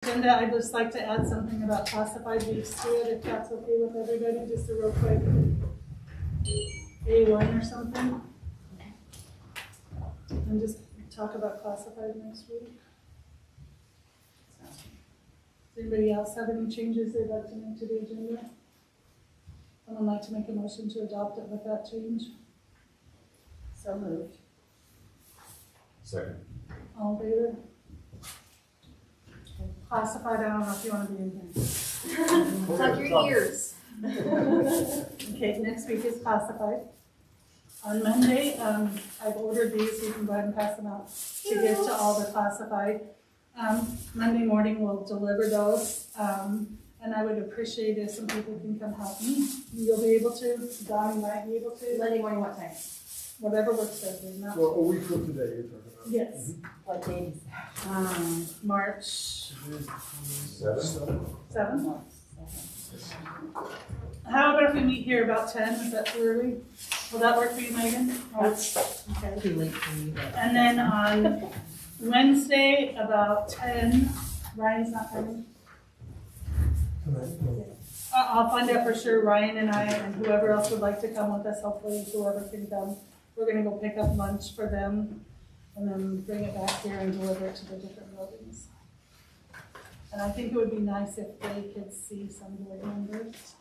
Agenda, I'd just like to add something about classified leaves to it, if that's okay with everybody, just a real quick A1 or something. And just talk about classified next week. Does anybody else have any changes they'd like to make to the agenda? Someone like to make a motion to adopt it with that change? So moved. Second. All in favor? Classified, I don't know if you want to be in here. Plug your ears. Okay, next week is classified. On Monday, I've ordered these, you can go ahead and pass them out to give to all the classified. Monday morning we'll deliver those, and I would appreciate if some people can come help me. You'll be able to, Don might be able to. Monday morning, what time? Whatever works for you, not. So a week from today, you're talking about? Yes, What date is that? March Seven. 7th. How about if we meet here about 10, is that too early? Will that work for you, Megan? That's Okay. too late for me, but. And then on Wednesday, about 10, Ryan's not coming? I'll find out for sure, Ryan and I and whoever else would like to come with us, hopefully whoever can come. We're gonna go pick up lunch for them and then bring it back here and deliver it to the different buildings. And I think it would be nice if they could see some board members.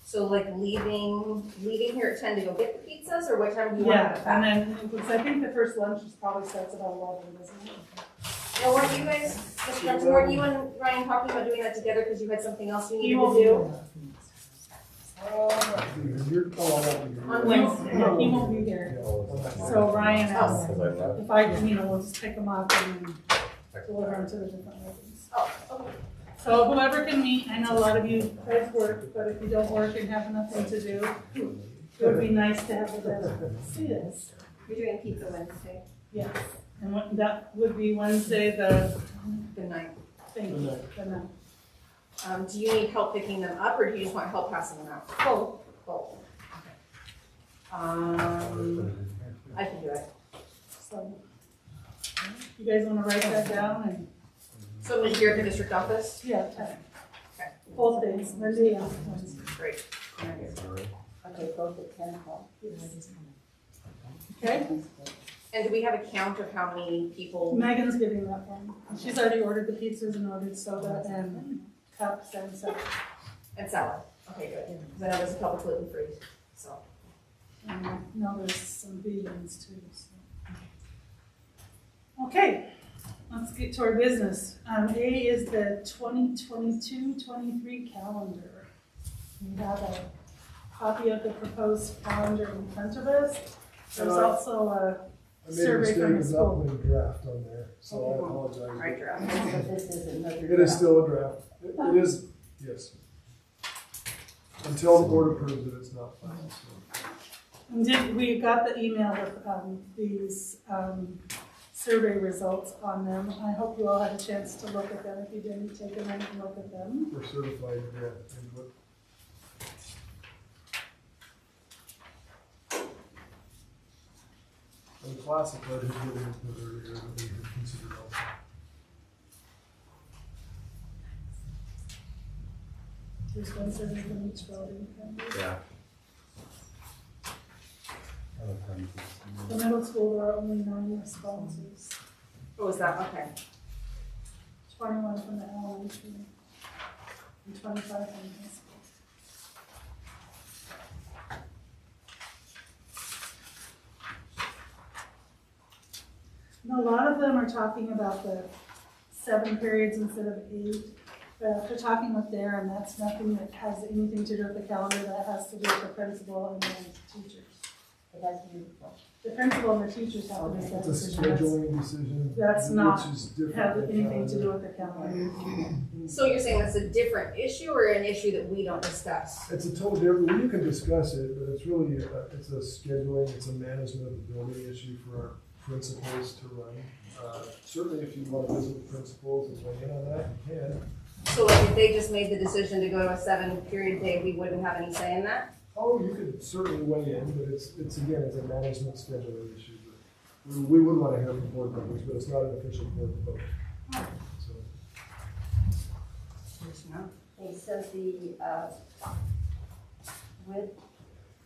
So like leaving here at 10 to go get the pizzas, or what time do you want to get Yeah, and back? then, because I think the first lunch is probably starts about 11, doesn't it? Now, weren't you guys, Mr. Johnson, weren't you and Ryan talking about doing that together because you had something else you He needed will to do? On Wednesday. He won't be there. So Ryan asked if I can, we'll just pick them up and deliver them to the different buildings. Oh, okay. So whoever can meet, I know a lot of you guys work, but if you don't work and have nothing to do, it would be nice to have the best see us. You're doing pizza Wednesday, Yes, and what, that would be Wednesday, the the 9th. The 9th. Do you need help picking them up, or do you just want help passing them out? Oh, Both. Okay. I can do it. so, you guys wanna write that down and, So we'll be here at the district office? yeah, 10. Okay. Both days, Monday and Wednesday. Great. Okay, both at 10 o'clock. Okay? And do we have a count of how many people? Megan's getting that one. She's already ordered the pizzas and ordered soda and cups and stuff. And salad. Okay, good. Because I know there's a couple gluten free, so. And I know there's some vegans too, so. Okay, let's get to our business. A is the 2022-23 calendar. We have a copy of the proposed calendar in front of us. There's also a I made a survey mistake from the of not school. putting draft on there, so I apologize. Right, draft. But this is another. It is still a draft. It is, yes. Until the board approves it, it's not final, so. And we got the email with these survey results on them. I hope you all had a chance to look at them. If you didn't, take a minute and look at them. For certified, input. And classified is given input earlier that we could consider also. There's one survey from each building. Yeah. The middle school, there are only 9 responses. Oh, is that, okay. 21 from the elementary and 25 from the high school. And a lot of them are talking about the 7 periods instead of 8. But after talking with Darren, that's nothing that has anything to do with the calendar. That has to do with the principal and the teachers. It has to be. The principal and the teachers have to make that It's a decision. scheduling decision. That's not- Which is different. Have than anything to do calendar. with the calendar. So you're saying that's a different issue or an issue that we don't discuss? It's a total different, you can discuss it, but it's really, it's a scheduling, it's a management of the building issue for our principals to run. Certainly if you want to visit the principals and weigh in on that, you can. So like if they just made the decision to go to a 7-period day, we wouldn't have any say in that? Oh, you could certainly weigh in, but it's again, it's a management scheduling issue. But we would want to hear from board members, but it's not an official board vote. So, so with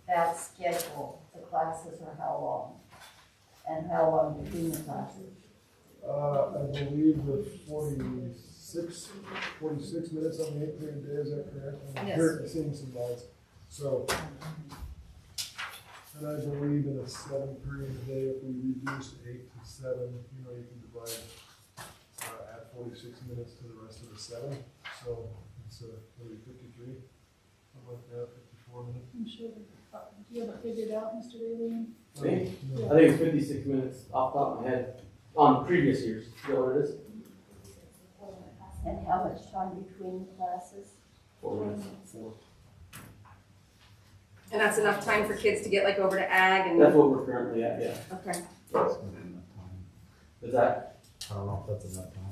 that schedule, the classes are how long? And how long between the classes? I believe the 46 minutes on the 8-period day, is that correct? I'm Yes. seeing some nods. So, and I believe in a 7-period day, if we reduce 8 to 7, you can divide, add 46 minutes to the rest of the 7. So it's maybe 53, something like that, 54 minutes. I'm sure, do you have it figured out, Mr. Bailey? Me? No. I think it's 56 minutes off the top of my head on previous years. Is that what it is? And how much time between classes? 4 minutes. And that's enough time for kids to get like over to ag and, That's what we're currently at, yeah. okay. That's gonna be enough time. Is that? I don't know if that's enough time.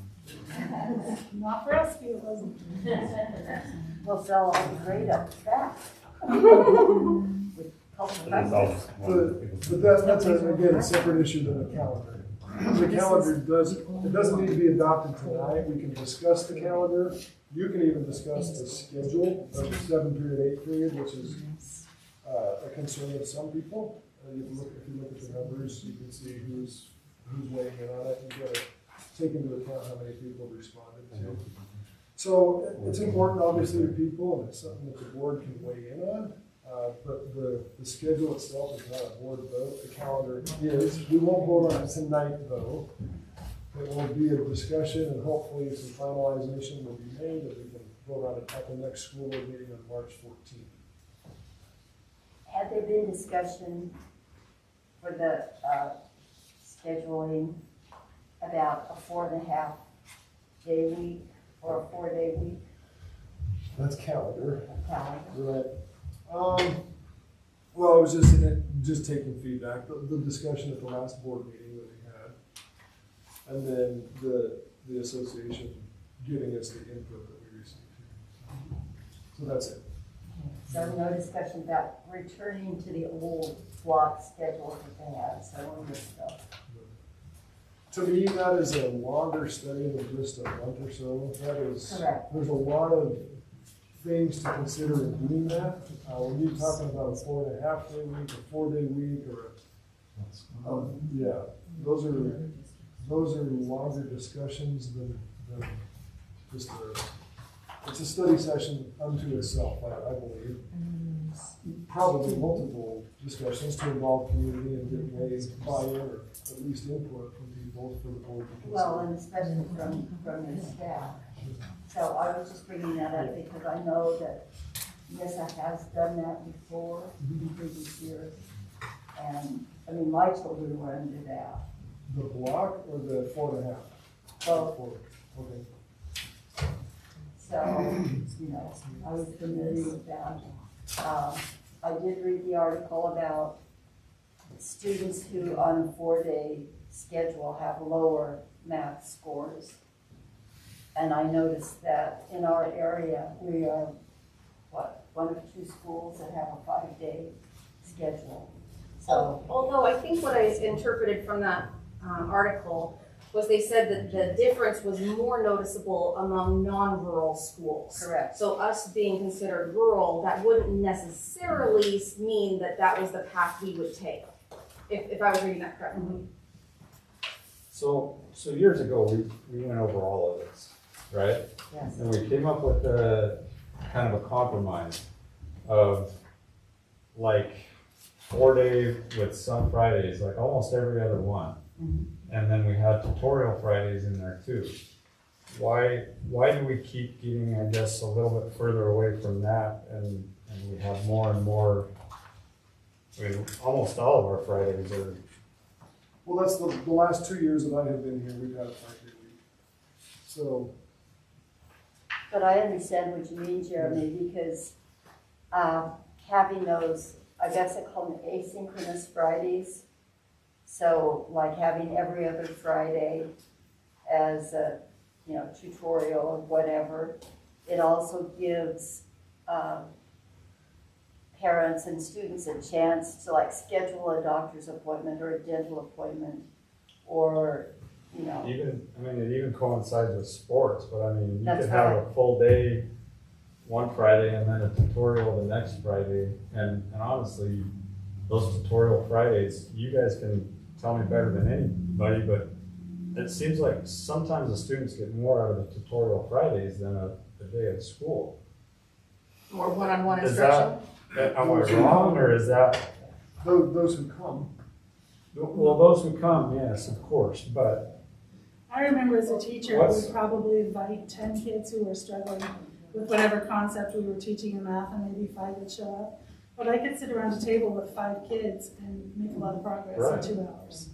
Not for us, it wasn't. We'll sell all the grade up back. With couple It's all just one. But that's again, a separate issue than the calendar. The calendar it doesn't need to be adopted tonight. We can discuss the calendar. You can even discuss the schedule of the 7-period, 8-period, which is a concern of some people. If you look at the numbers, you can see who's weighing in on it. You've got to take into account how many people responded to. So it's important, obviously, to people, and it's something that the board can weigh in on. But the schedule itself is not a board vote. The calendar is. We won't vote on it tonight, though. It will be a discussion, and hopefully some finalization will be made, and we can vote on it at the next school board meeting on March 14th. Had there been discussion for the scheduling about a 4.5-day week or a 4-day week That's calendar. calendar? Right. Well, I was just taking feedback, the discussion at the last board meeting that we had, and then the association giving us the input that we received. So that's it. So no discussion about returning to the old block schedule that they had, so on this stuff. To me, that is a longer study than just a month or so. That is, Correct. there's a lot of things to consider in doing that. When you're talking about a 4.5-day week, a 4-day week, or yeah, those are longer discussions than just it's a study session unto itself, I believe. Probably multiple discussions to involve community and get ways buy-in or at least input from people for the board to consider. Well, and especially from the staff. So I was just bringing that up because I know that Nyssa has done that before in previous years. And, I mean, my children were under that. The block or the 4.5? Both. Okay. So, I was familiar with that. I did read the article about students who on a 4-day schedule have lower math scores. And I noticed that in our area, we are, one of 2 schools that have a 5-day schedule. So, Although I think what I interpreted from that article was they said that the difference was more noticeable among non-rural schools. correct. So us being considered rural, that wouldn't necessarily mean that that was the path we would take, if I was reading that correctly. So years ago, we went over all of this, right? Yes. And we came up with a kind of a compromise of like 4-day with some Fridays, like almost every other one. Mhm. And then we had tutorial Fridays in there too. Why do we keep getting, I guess, a little bit further away from that and we have more and more, I mean, almost all of our Fridays are. Well, that's the last 2 years that I have been here, we've had a 5-day week. So, But I understand what you mean, Jeremy, because having those, I guess I call them asynchronous Fridays. So like having every other Friday as a, tutorial or whatever. It also gives parents and students a chance to like schedule a doctor's appointment or a dental appointment or, Even, I mean, it even coincides with sports, but I mean, you That's could have right. a full day one Friday and then a tutorial the next Friday. And honestly, those tutorial Fridays, you guys can tell me better than anybody, but it seems like sometimes the students get more out of the tutorial Fridays than a day at school. More one-on-one Is instruction? that, am I wrong, or is that, Those who come, well, those who come, yes, of course, but I remember as a teacher, What's- we'd probably invite 10 kids who were struggling with whatever concept we were teaching in math, and maybe 5 would show up. But I could sit around a table with 5 kids and make a lot of progress Right. in 2 hours.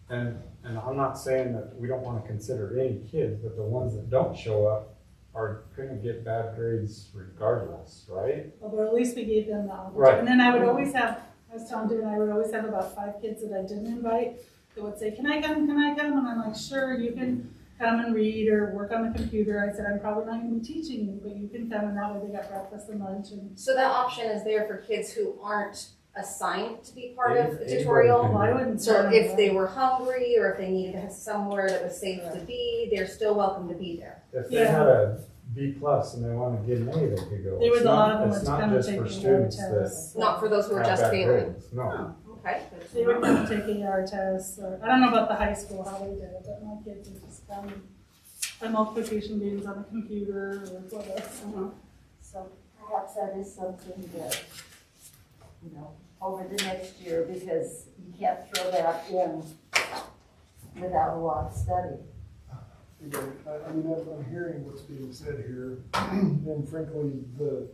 And I'm not saying that we don't want to consider any kids, but the ones that don't show up are gonna get bad grades regardless, right? Well, but at least we gave them the opportunity. Right. And then I would always have, I was telling David, I would always have about 5 kids that I didn't invite that would say, can I come, can I come? And I'm like, sure, you can come and read or work on the computer. I said, I'm probably not gonna be teaching you, but you can come, and that way they got breakfast and lunch and. So that option is there for kids who aren't assigned to be part of a Anybody tutorial? can Well, I wouldn't. So turn if them they away. were hungry or if they needed to have somewhere that was safe to be, they're still welcome to be there. If they Yeah. had a B+ and they wanted to get an A, they could go. There was It's a lot not- of them it's would not come and just take for AR students tests. Not for those who that are have just bad failing. grades, no. Oh, okay. They would come and take AR tests, or, I don't know about the high school, how they did it, but my kids would just come and play multiplication games on the computer or whatever. Mhm. So perhaps that is something that, over the next year, because you can't throw that in without a lot of study. again, I mean, I'm hearing what's being said here, and frankly, the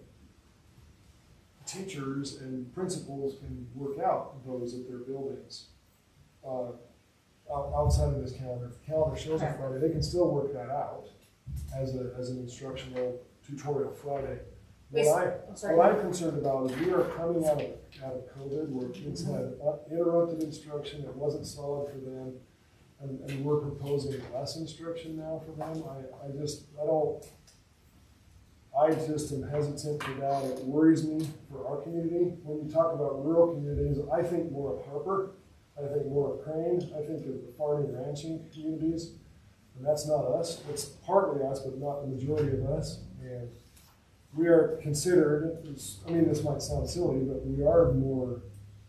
teachers and principals can work out those at their buildings. Outside of this calendar, if the calendar shows a Friday, they can still work that out as an instructional tutorial Friday. I'm sorry. What I'm concerned about is we are coming out of COVID where kids had interrupted instruction, it wasn't solid for them, and we're proposing less instruction now for them. I just am hesitant for that. It worries me for our community. When you talk about rural communities, I think more of Harper, I think more of Crane, I think of the farming ranching communities, and that's not us. It's partly us, but not the majority of us. And we are considered, I mean, this might sound silly, but we are more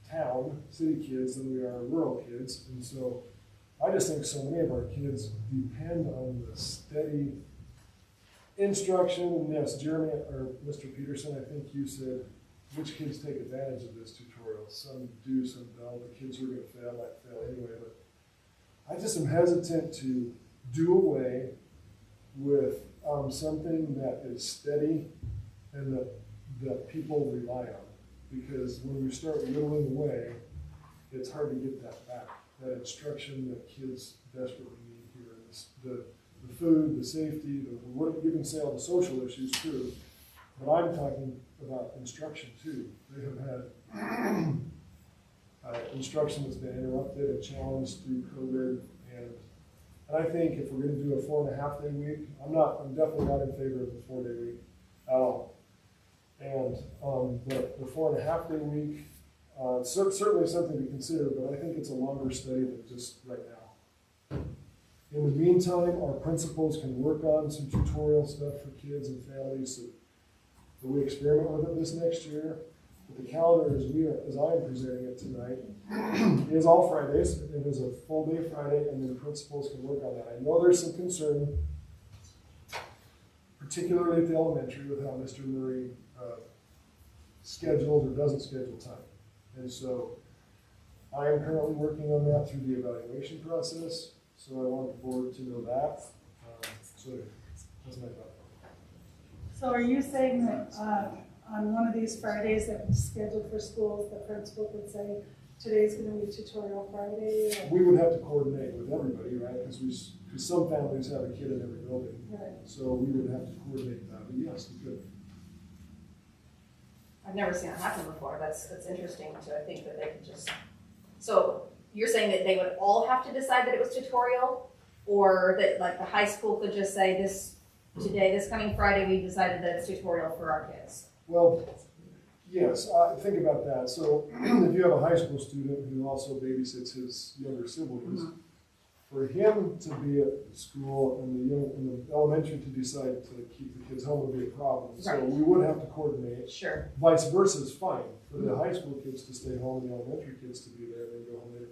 town, city kids than we are rural kids. And so I just think so many of our kids depend on the steady instruction. And yes, Jeremy, or Mr. Peterson, I think you said, which kids take advantage of this tutorial? Some do, some don't. The kids who are going to fail might fail anyway. But I just am hesitant to do away with something that is steady and that people rely on. Because when you start whittling away, it's hard to get that back. That instruction that kids desperately need here. The food, the safety, what you can say all the social issues too. But I'm talking about instruction too. They have had instruction that's been interrupted and challenged through COVID. And I think if we're going to do a 4.5 day week, I'm definitely not in favor of the 4 day week at all. And but the 4.5 day week, certainly something to consider, but I think it's a longer study than just right now. In the meantime, our principals can work on some tutorial stuff for kids and families that we experiment with it this next year. But the calendar as I am presenting it tonight, is all Fridays. It is a full day Friday, and then principals can work on that. I know there's some concern, particularly at the elementary, with how Mr. Murray schedules or doesn't schedule time. And so I am currently working on that through the evaluation process. So I want the board to know that. So that's my thought. So are you saying that on one of these Fridays that was scheduled for schools, the principal could say, today's gonna be tutorial Friday? Or? We would have to coordinate with everybody, right? Because some families have a kid in every building. Right. So we would have to coordinate that. But yes, we could. I've never seen it happen before. That's interesting to think that they could just. So you're saying that they would all have to decide that it was tutorial, or that like the high school could just say this coming Friday, we decided that it's tutorial for our kids. Well, yes, think about that. So if you have a high school student who also babysits his younger siblings, for him to be at school and the elementary to decide to keep the kids home would be a problem. So Right. we would have to coordinate. Sure. Vice versa is fine, for the high school kids to stay home and the elementary kids to be there and then go home later.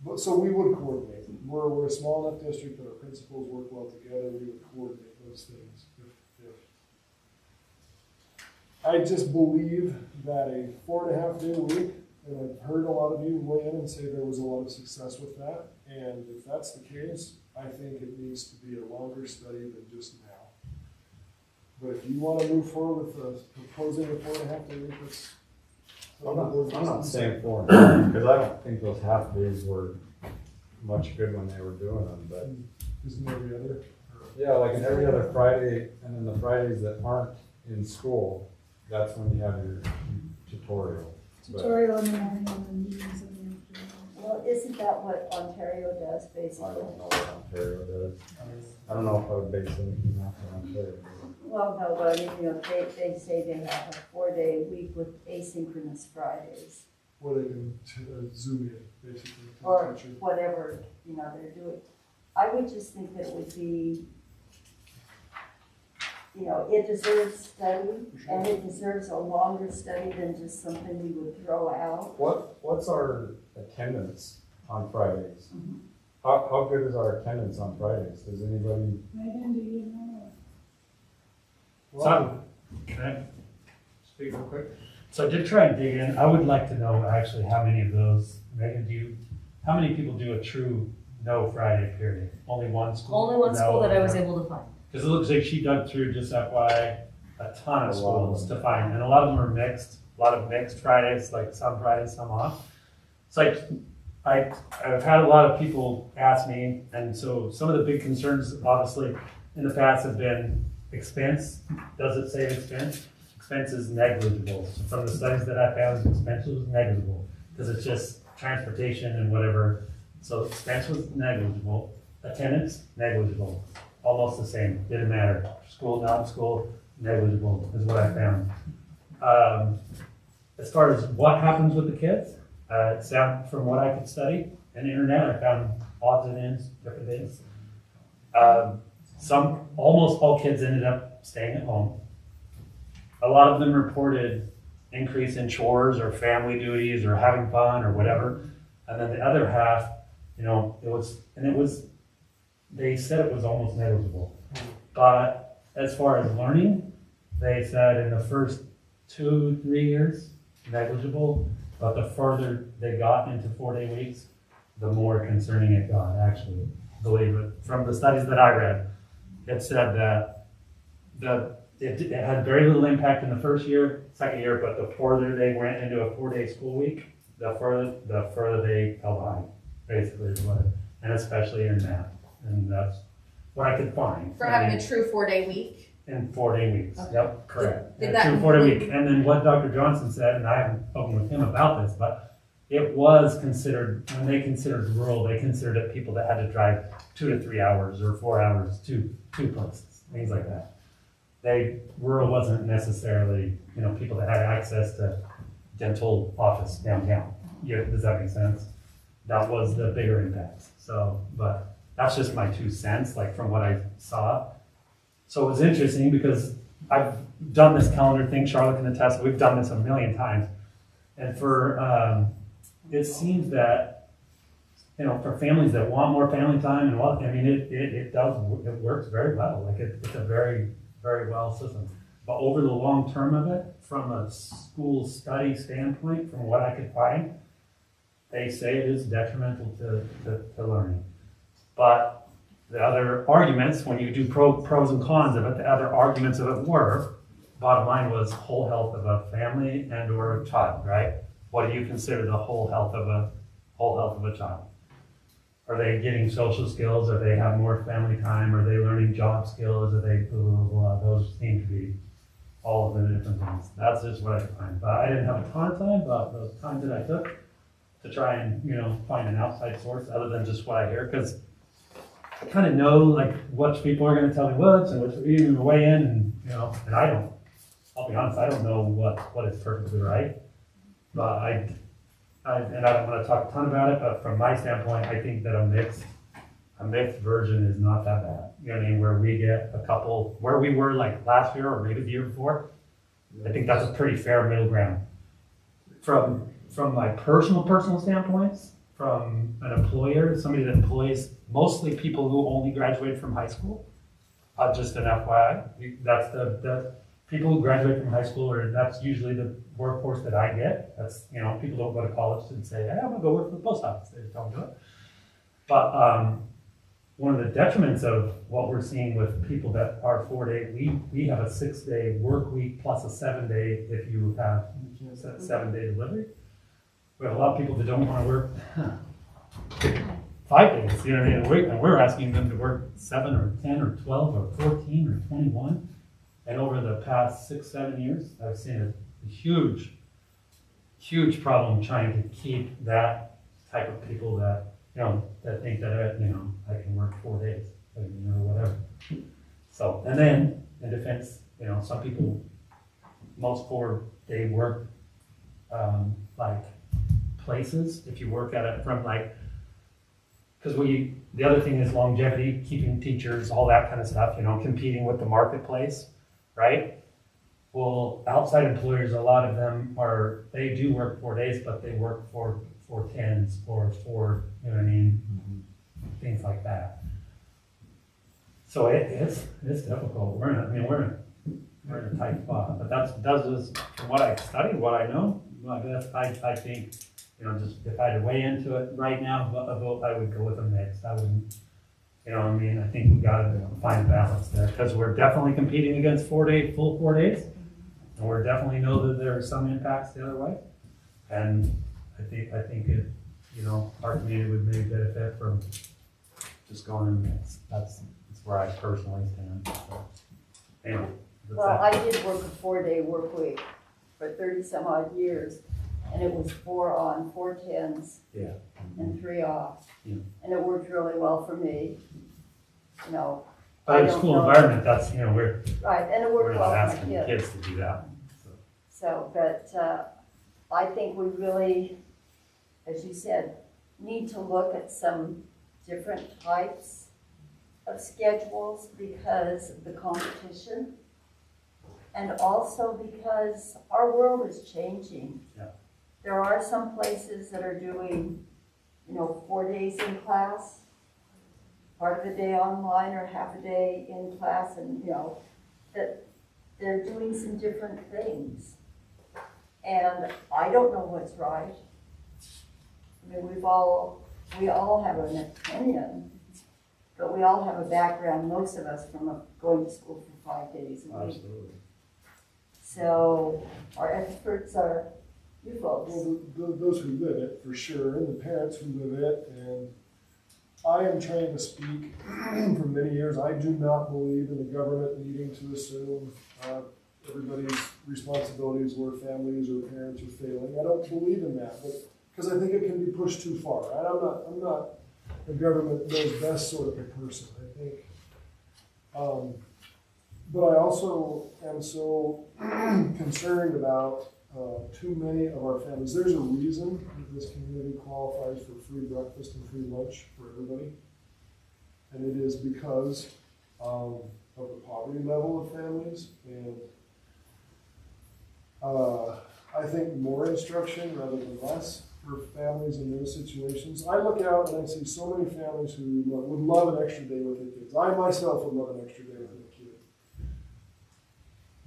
But, so we would coordinate. We're a small enough district that our principals work well together, we would coordinate those things. I just believe that a 4.5 day week, and I've heard a lot of you weigh in and say there was a lot of success with that, and if that's the case, I think it needs to be a longer study than just now. But if you want to move forward with proposing a 4.5 day week, that's. I'm not saying 4, because I don't think those half days were much good when they were doing them, but. Isn't every other? Yeah, like in every other Friday, and then the Fridays that aren't in school, that's when you have your tutorial. But- Tutorial in the morning and then meetings in the afternoon. Well, isn't that what Ontario does, I basically? don't know what Ontario does. I don't know if I would base anything off of Ontario. Well, no, but I mean, they say they have a 4-day week with asynchronous Fridays, Or they can zoom in, basically. to the or teacher. whatever, they're doing. I would just think that it would be, it deserves study, and it deserves a longer study than just something we would throw out. What's our attendance on Fridays? Mhm. How good is our attendance on Fridays? Does anybody? Megan, do you know? So, can I speak real quick? So I did try and dig in. I would like to know actually how many of those, Megan, how many people do a true no Friday period? Only one school? Only one school that I was able to find. Because it looks like she dug through, just FYI, a ton of A lot of schools them. to find, and a lot of them are mixed, a lot of mixed Fridays, like some Fridays, some off. It's like, I've had a lot of people ask me, and so some of the big concerns, obviously, in the past have been expense. Does it say expense? Expense is negligible. So from the studies that I found, expense was negligible, because it's just transportation and whatever. So expense was negligible. Attendance, negligible. Almost the same, didn't matter. School, non-school, negligible is what I found. As far as what happens with the kids, from what I could study and internet, I found odds and ends, different things. Almost all kids ended up staying at home. A lot of them reported increase in chores or family duties or having fun or whatever. And then the other half, they said it was almost negligible. But as far as learning, they said in the first 2-3 years, negligible. But the further they got into 4-day weeks, the more concerning it got, actually. Believe it. From the studies that I read, it said that it had very little impact in the second year, but the further they went into a 4-day school week, the further they fell behind, basically, is what, and especially in math. And that's what I could find. For having a true 4-day week. In 4-day weeks, Okay. yep, correct. Did A that true 4-day include- week. And then what Dr. Johnson said, and I haven't spoken with him about this, but it was considered, when they considered rural, they considered it people that had to drive 2 to 3 hours or 4 hours to places, things like that. Rural wasn't necessarily, people that had access to dental office downtown. Yeah, does that make sense? That was the bigger impact. So, but that's just my 2 cents, like from what I saw. So it was interesting because I've done this calendar thing, Charlotte can attest, we've done this a million times. And it seems that, for families that want more family time and it works very well. Like it's a very, very well system. But over the long term of it, from a school study standpoint, from what I could find, they say it is detrimental to learning. But the other arguments, when you do pros and cons of it, the other arguments of it were, bottom line was whole health of a family and or a child, right? What do you consider the whole health of a child? Are they getting social skills? Are they have more family time? Are they learning job skills? Are they blah, blah, blah? Those seem to be all of the different things. That's just what I could find. But I didn't have a ton of time, but those times that I took to try and, find an outside source other than just what I hear, because I kind of know like which people are going to tell me what and which even weigh in, and I don't. I'll be honest, I don't know what is perfectly right, but I don't want to talk a ton about it. But from my standpoint, I think that a mix a mixed version is not that bad. You know what I mean? Where we get a couple, where we were like last year or maybe the year before, I think that's a pretty fair middle ground. From my personal standpoints, from an employer, somebody that employs mostly people who only graduated from high school, just an FYI, that's the people who graduate from high school, or that's usually the workforce that I get. That's, you know, people don't go to college and say, hey, I'm gonna go work for the post office. They just don't do it. But one of the detriments of what we're seeing with people that are 4-day, we have a 6-day work week plus a 7-day if you have a 7-day delivery. We have a lot of people that don't want to work 5 days, you know, in a week, and we're asking them to work 7 or 10 or 12 or 14 or 21. And over the past 6-7 years, I've seen a huge problem trying to keep that type of people that, you know, that think that, you know, I can work 4 days, you know, whatever. So, and then in defense, you know, some people, most 4-day work, like places, if you work at it from like, because the other thing is longevity, keeping teachers, all that kind of stuff, you know, competing with the marketplace, right? Well, outside employers, a lot of them they do work 4 days, but they work for 10s or for, you know what I mean, things like that. So it's difficult. We're in a tight spot, but that's just from what I studied, what I know. I think, you know, just if I had to weigh into it right now, a vote, I would go with a mix. I wouldn't, you know what I mean? I think we gotta find a balance there, because we're definitely competing against full 4 days. And we definitely know that there are some impacts the other way. And I think it, you know, our community would maybe benefit from just going in mix. That's where I personally stand. So, anyway, Well, I did work a 4-day work week for 30 some odd years, and it was 4 on, 4 10s, Yeah. and 3 off. Yeah. And it worked really well for me, you know. But in a school environment, that's, you know, Right, and it we're worked not well for asking my kids. kids to do that. So, but I think we really, as you said, need to look at some different types of schedules because of the competition. And also because our world is changing. Yeah. There are some places that are doing, you know, 4 days in class, part of the day online or half a day in class, and, you know, that they're doing some different things. And I don't know what's right. I mean, we all have an opinion, but we all have a background, most of us, from going to school for 5 days a week. Absolutely. So our experts are you folks. Well, those who live it, for sure, and the parents who live it, and I am trying to speak for many years. I do not believe in the government needing to assume everybody's responsibilities where families or parents are failing. I don't believe in that, but because I think it can be pushed too far. Right? I'm not a government knows best sort of a person. I think, but I also am so concerned about too many of our families. There's a reason that this community qualifies for free breakfast and free lunch for everybody, and it is because of the poverty level of families. And I think more instruction rather than less for families in those situations. I look out and I see so many families who would love an extra day with their kids. I myself would love an extra day with my kid.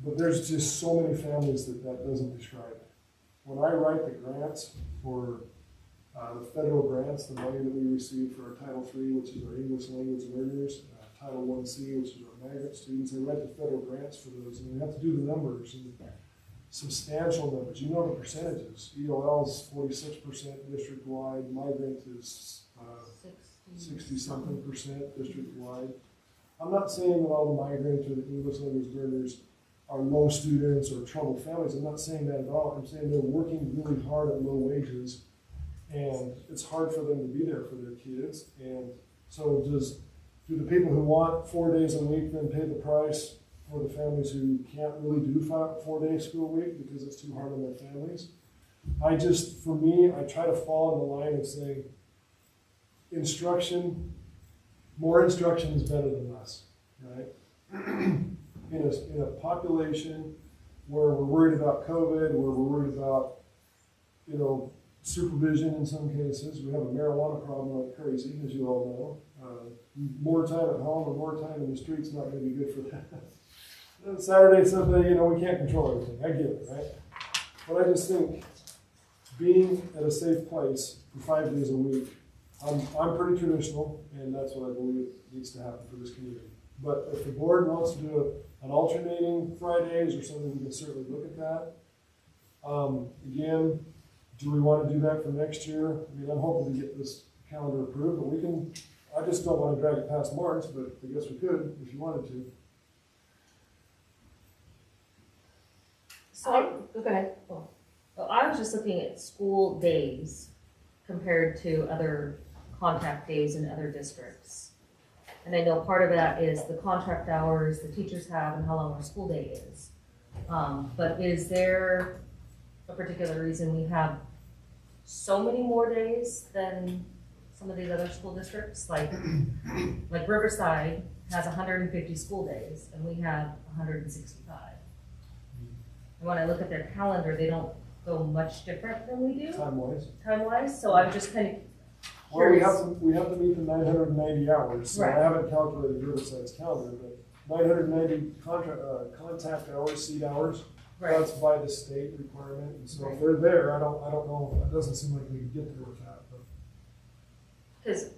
But there's just so many families that doesn't describe. When I write the grants for the federal grants, the money that we receive for our Title III, which is our English language learners, Title I-C, which is our migrant students, I write the federal grants for those, and we have to do the numbers, and substantial numbers. You know the percentages. EOL is 46% district-wide, migrant is 60-something% district-wide. I'm not saying that all the migrant or the English language learners are low students or troubled families. I'm not saying that at all. I'm saying they're working really hard at low wages, and it's hard for them to be there for their kids. And so do the people who want 4 days a week then pay the price for the families who can't really do 4-day school week because it's too hard on their families? For me, I try to fall in the line of saying instruction more instruction is better than less, right? In a population where we're worried about COVID, where we're worried about, you know, supervision in some cases, we have a marijuana problem like crazy, as you all know. More time at home and more time in the streets not going to be good for that. Saturday, Sunday, you know, we can't control everything. I get it, right? But I just think being at a safe place for 5 days a week, I'm pretty traditional, and that's what I believe needs to happen for this community. But if the board wants to do an alternating Fridays or something, we can certainly look at that. Again, do we want to do that for next year? I mean, I'm hoping to get this calendar approved, but we can, I just don't want to drag it past March, but I guess we could if you wanted to. So, go ahead. Well, I was just looking at school days compared to other contact days in other districts. And I know part of that is the contract hours the teachers have and how long our school day is. But is there a particular reason we have so many more days than some of these other school districts? Like Riverside has 150 school days and we have 165. And when I look at their calendar, they don't go much different than we do time-wise. So I'm just kind of Well, curious. we have to meet the 990 hours, so I Right. haven't calculated Riverside's calendar, but 990 contact hours, seat hours, Right. that's by the state requirement, and so if Right. they're there, I don't know, it doesn't seem like we can get there with that, but. Because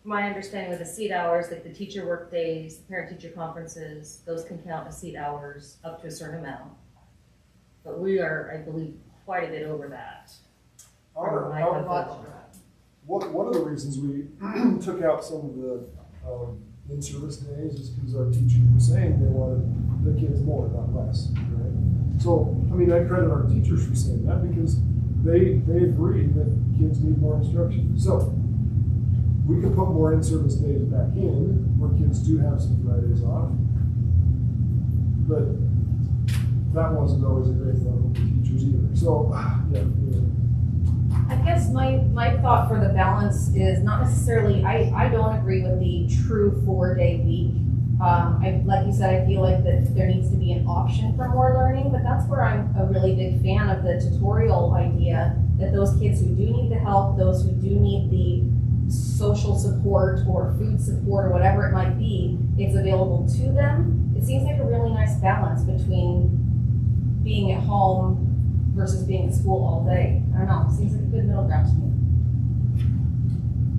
my understanding with the seat hours, like the teacher work days, parent-teacher conferences, those can count as seat hours up to a certain amount. But we are, I believe, quite a bit over that. Our- My our- calculation. One of the reasons we took out some of the in-service days is because our teachers were saying they wanted the kids more, not less, right? So, I mean, I credit our teachers for saying that because they agree that kids need more instruction. So, we could put more in-service days back in where kids do have some Fridays off. But that wasn't always a great level for teachers either. So, yeah. I guess my thought for the balance is not necessarily, I don't agree with the true 4-day week. Like you said, I feel like that there needs to be an option for more learning, but that's where I'm a really big fan of the tutorial idea, that those kids who do need the help, those who do need the social support or food support or whatever it might be, it's available to them. It seems like a really nice balance between being at home versus being at school all day. I don't know, seems like a good middle ground to me.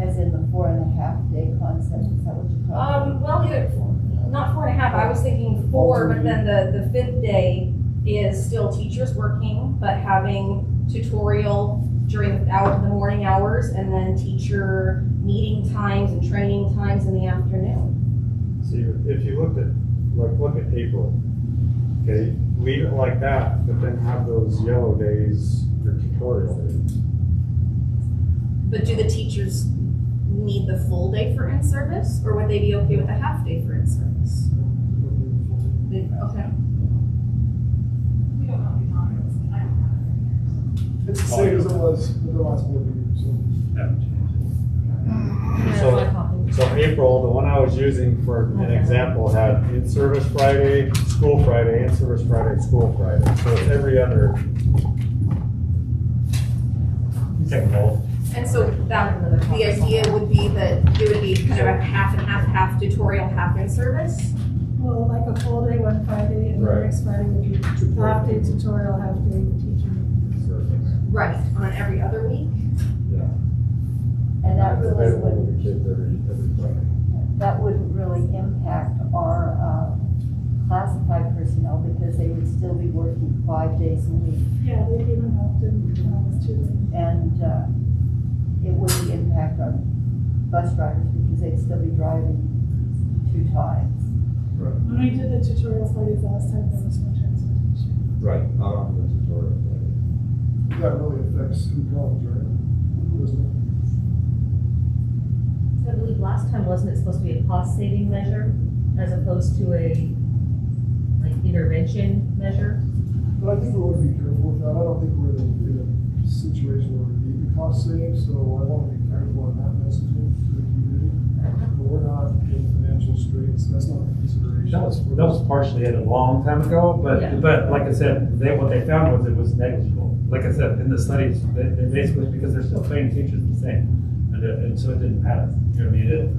As in the 4.5 day concept, is that what you're talking about? Well, not 4.5, I was thinking 4, but then the 5th day is still teachers working, but having tutorial during the morning hours, and then teacher meeting times and training times in the afternoon. See, if you look at April, okay, leave it like that, but then have those yellow days, your tutorial days. But do the teachers need the full day for in-service, or would they be okay with a half day for in-service? Okay. It's the same as it was with the last board meeting, so. Haven't changed. So- That's my copy. So April, the one I was using for an example had in-service Friday, school Friday, in-service Friday, school Friday. So it's every other. Okay, well, And so that, the idea would be that it would be kind of a half and half tutorial, half in-service? Well, like a full day one Friday, and the Right. next Friday would be half day tutorial, half day teacher. Right, on every other week? Yeah. And that It's really available to wouldn't, the kids every Friday. that wouldn't really impact our classified personnel because they would still be working 5 days a week. Yeah, they even helped in when I was 2 days. And it wouldn't impact our bus drivers because they'd still be driving 2 times. When we did the tutorial Fridays last time, there was no transportation. Right, not on the tutorial Friday. That really affects who comes, right? Doesn't it? So I believe last time, wasn't it supposed to be a cost-saving measure as opposed to a, like, intervention measure? But I think we want to be careful with that. I don't think we're in a situation where we need the cost save, so I want to be careful on that messaging to the community. we're not in financial straits, that's not a consideration. That was partially it a long time ago, Yeah. but like I said, what they found was it was negligible. Like I said, in the studies, they basically, because they're still paying teachers the same, and so it didn't matter. You know what I mean?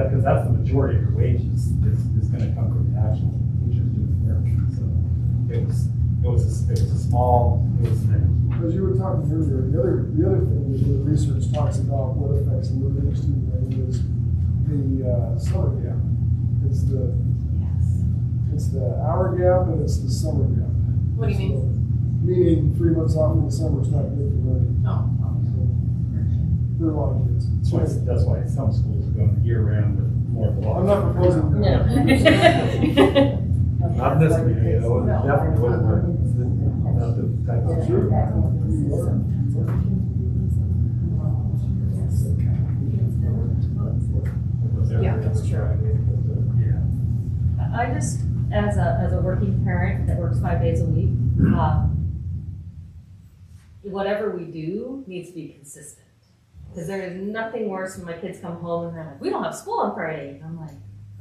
Because that's the majority of your wages is gonna come from the actual teachers doing the work. So it was a small, it was negligible. As you were talking earlier, the other thing that the research talks about what affects limited student learning is the summer gap. It's the hour gap and it's the summer gap. What do you mean? So, meaning 3 months off in the summer is not good for learning. Oh. For a lot of kids. That's why some schools are going year round with more of a lot. I'm not proposing No. that. Not this community, it definitely wouldn't work. Not the type of. Sure. Yeah, that's true. I just, as a working parent that works 5 days a week, whatever we do needs to be consistent. Because there is nothing worse when my kids come home and they're like, we don't have school on Friday. And I'm like,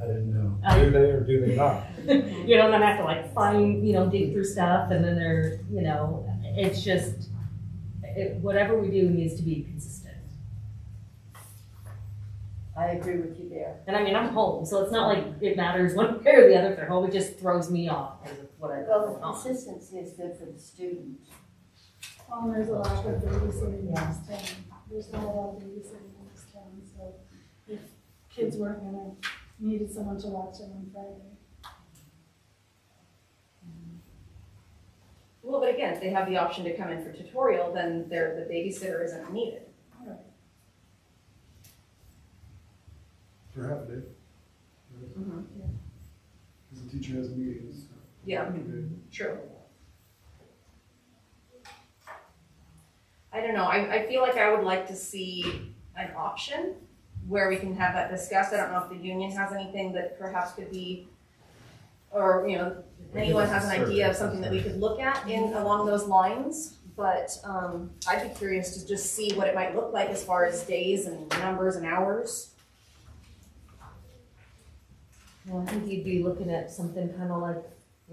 I didn't know. Do they or do they not? you know, then I have to like find, dig through stuff, and then they're, it's just, whatever we do needs to be consistent. I agree with you there. And I mean, I'm home, so it's not like it matters one way or the other if they're home. It just throws me off because of what I've Well, going the on. consistency is good for the student. Well, there's a lot of babysitting in this town. There's not a lot of babysitting in this town, so if kids weren't gonna, needed someone to watch them on Friday. Well, but again, if they have the option to come in for tutorial, then the babysitter isn't needed. Right. For half a day. Mm-hmm. Because the teacher has meetings. Yeah, Okay. true. I don't know, I feel like I would like to see an option where we can have that discussed. I don't know if the union has anything that perhaps could be, or, anyone has an idea of something that we could look at along those lines. But I'd be curious to just see what it might look like as far as days and numbers and hours. Well, I think you'd be looking at something kind of like,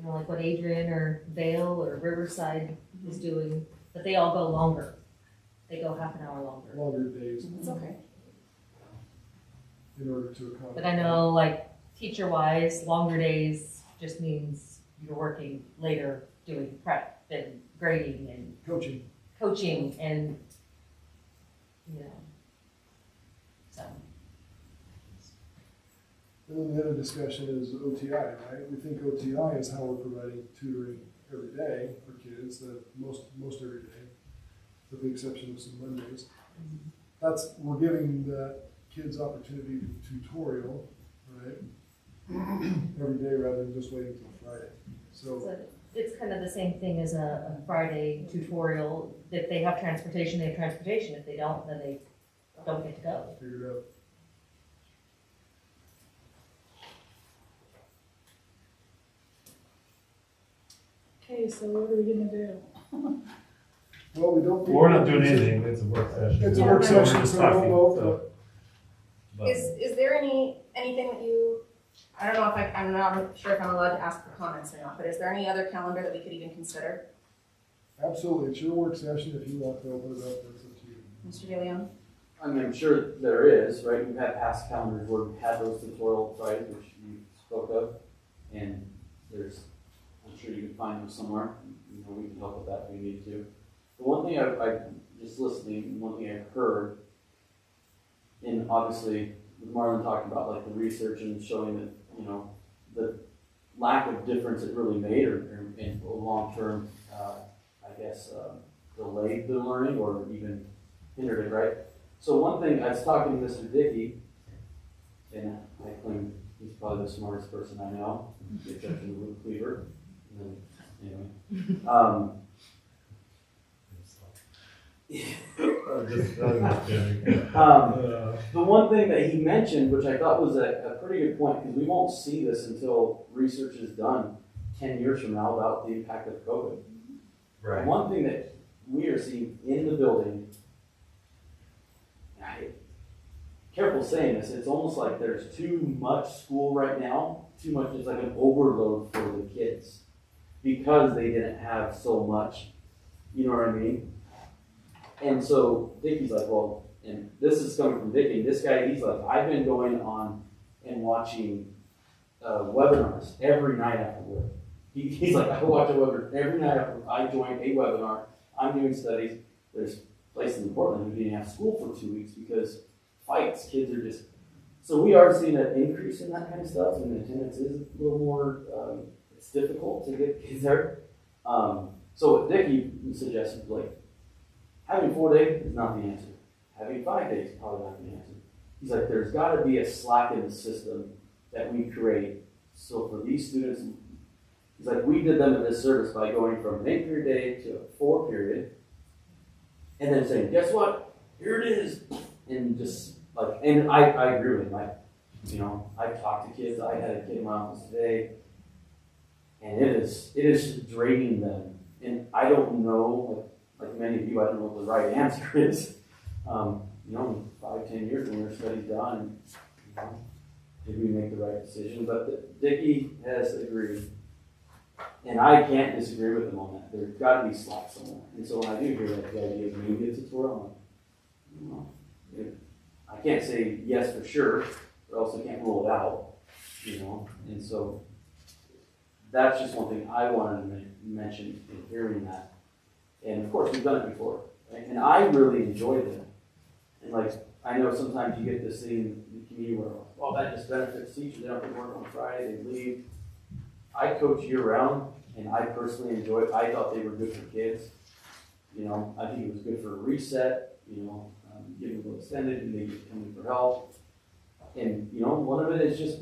like what Adrian or Vale or Riverside is doing, but they all go longer. They go half an hour longer. Longer days It's okay. in order to accommodate. But I know, like, teacher-wise, longer days just means you're working later doing prep and grading and Coaching. coaching and, so. And then the other discussion is OTI, right? We think OTI is how we're providing tutoring every day for kids, that most every day, with the exception of some Mondays. We're giving the kids opportunity to tutorial, right? Every day rather than just waiting until Friday. So So it's kind of the same thing as a Friday tutorial. If they have transportation, they have transportation. If they don't, then they don't get to go. figure it out. Okay, so what are we gonna do? Well, we don't. We're not doing anything, it's a work session. It's a work We're session, just so I don't talking, know, so. But- Is there anything that I don't know if I'm not sure if I'm allowed to ask for comments or not, but is there any other calendar that we could even consider? Absolutely, it's your work session. If you want to open it up, that's up to you. Mr. De Leon? I mean, I'm sure there is, right? We've had past calendars where we've had those tutorial Fridays, which you spoke of, and I'm sure you can find them somewhere. We can help with that if we need to. The one thing I just listening, one thing I've heard, and obviously with Marlon talking about like the research and showing that, the lack of difference it really made or in long-term, delayed the learning or even hindered it, right? So one thing, I was talking to Mr. Dickey, and I claim he's probably the smartest person I know, with the exception of Luke Cleaver. And then, anyway. The one thing that he mentioned, which I thought was a pretty good point, because we won't see this until research is done 10 years from now about the impact of COVID. Right. One thing that we are seeing in the building, careful saying this, it's almost like there's too much school right now, too much, it's like an overload for the kids because they didn't have so much, you know what I mean? And so Dickie's like, well, and this is coming from Dickie, this guy, he's like, I've been going on and watching webinars every night after work. He's like, I watch a webinar every night after I join a webinar. I'm doing studies. There's places in Portland who didn't have school for 2 weeks because fights, kids are just, so we are seeing an increase in that kind of stuff, and the attendance is a little more, it's difficult to get kids there. So what Dickie suggested, like, having 4 days is not the answer. Having 5 days is probably not the answer. He's like, there's got to be a slack in the system that we create. So for these students, he's like, we did them a disservice by going from an 8-period day to a 4-period, and then saying, guess what? Here it is. And just like, and I agree with him. You know, I've talked to kids. I had a kid in my office today, and it is just draining them. And I don't know, like many of you, I don't know what the right answer is. You know, 5-10 years when your study's done, you know, did we make the right decision? But Dickie has agreed, and I can't disagree with him on that. There's got to be slack somewhere. And so when I do hear like the idea of maybe a tutorial, I'm like, I can't say yes for sure, but also can't rule it out, you know. And so that's just one thing I wanted to mention in hearing that. And of course, we've done it before, right? And I really enjoyed it. And like, I know sometimes you get this thing in the community where, well, that just benefits teachers. They don't have to work on Friday, they leave. I coach year round, and I personally enjoyed it. I thought they were good for kids. You know, I think it was good for a reset, you know, getting a little extended, and they get coming for help. And, you know, one of it is just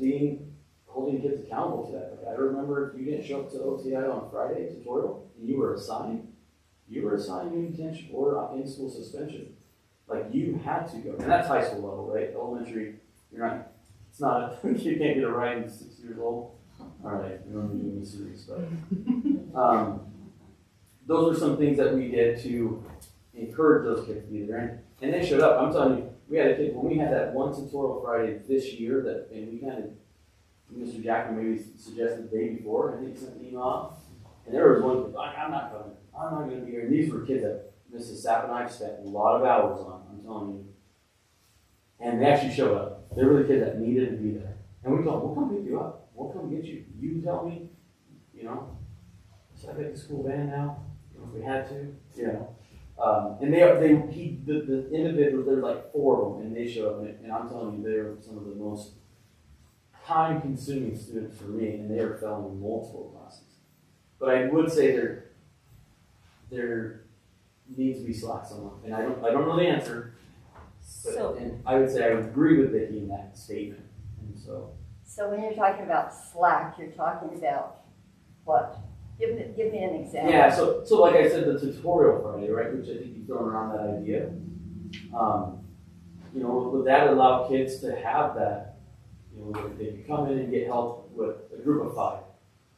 holding kids accountable to that. Like, I remember if you didn't show up to OTI on Friday tutorial, and you were assigned union detention or in-school suspension. Like, you had to go. And that's high school level, right? Elementary, you can't get a ride at 6 years old. All right, we're only doing this serious stuff. Those are some things that we did to encourage those kids to be there. And they showed up. I'm telling you, we had a kid, when we had that one tutorial Friday this year, and we kind of, Mr. Jackman maybe suggested the day before, I think sent an email out. And there was one kid, like, I'm not coming. I'm not going to be here. And these were kids that Mrs. Sapp and I spent a lot of hours on, I'm telling you. And they actually showed up. They were the kids that needed to be there. And we told them, we'll come pick you up. We'll come get you. You tell me, you know. So I take the school van now, if we had to, you know. And the individuals, there's like 4 of them, and they showed up. And I'm telling you, they're some of the most time-consuming students for me, and they are failing multiple classes. But I would say there needs to be slack somewhere, and I don't know the answer. But, and I would say I agree with Vicki in that statement. And so when you're talking about slack, you're talking about what? Give me an example. Yeah, so like I said, the tutorial Friday, right, which I think you've thrown around that idea. You know, would that allow kids to have that? You know, they could come in and get help with a group of 5,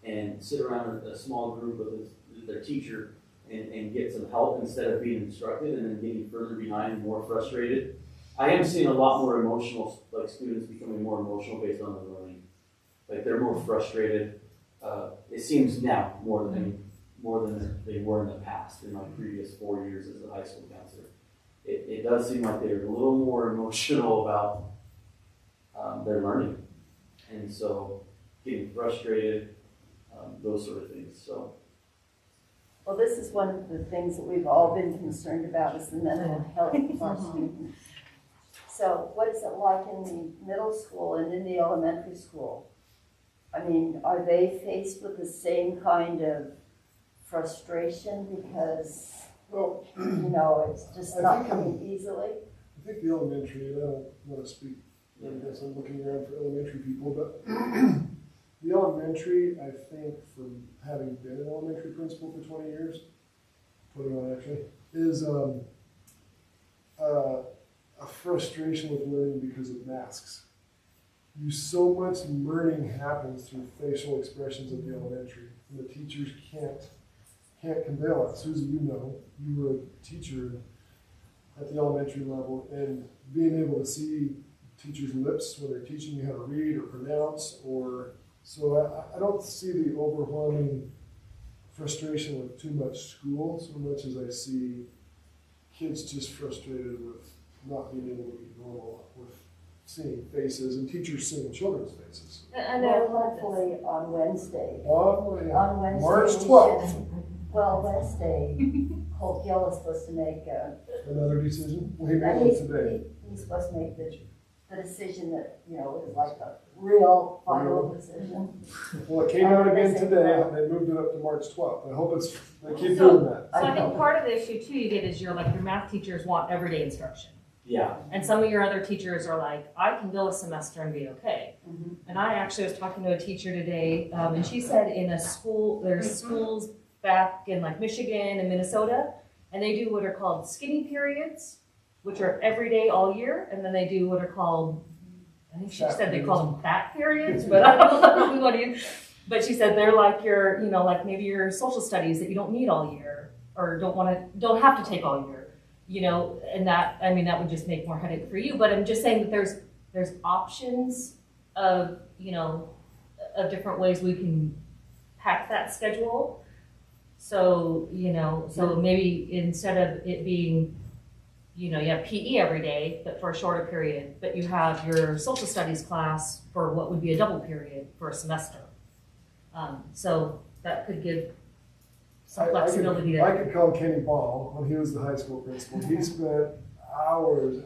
and sit around a small group with their teacher and get some help instead of being instructed and then getting further behind and more frustrated. I am seeing a lot more emotional, like students becoming more emotional based on their learning. Like they're more frustrated. It seems now more than they were in the past, in my previous 4 years as a high school counselor. It does seem like they're a little more emotional about their learning. And so getting frustrated, those sort of things. So. Well, this is one of the things that we've all been concerned about is the mental health of our students. So what is it like in the middle school and in the elementary school? I mean, are they faced with the same kind of frustration because, you know, it's just not coming easily? I think the elementary, and I don't want to speak, I guess I'm looking around for elementary people, but the elementary, I think, from having been an elementary principal for 20 years, 21 actually, is a frustration with learning because of masks. So much learning happens through facial expressions at the elementary, and the teachers can't convey all that. Susie, you know, you were a teacher at the elementary level, and being able to see teachers' lips when they're teaching you how to read or pronounce, so I don't see the overwhelming frustration with too much school so much as I see kids just frustrated with not being able to be normal, with seeing faces and teachers seeing children's faces. And Well, hopefully on Wednesday. Oh, yeah. On Wednesday. March we 12th. should- Well, Wednesday, Holt Gill is supposed to make Another decision? Well, he made one today. He's supposed to make the decision that, you know, is like a real final decision. Well, it came out again today, and they moved it up to March 12th. I hope they keep doing that. So I think part of the issue too you get is your math teachers want everyday instruction. Yeah, And some of your other teachers are like, I can go a semester and be okay. Mhm. And I actually was talking to a teacher today, and she said in a school, there's schools back in like Michigan and Minnesota, and they do what are called skinny periods, which are every day all year, and then they do what are called, I think she Fat said they periods. call them fat periods, but I don't know what you. But she said they're like your, like maybe your social studies that you don't need all year, or don't have to take all year. And that would just make more headache for you. But I'm just saying that there's options of, of different ways we can pack that schedule. So, so maybe instead of it being, you have PE every day, but for a shorter period, but you have your social studies class for what would be a double period for a semester. So that could give some flexibility I there. could call Kenny Ball when he was the high school principal. He spent hours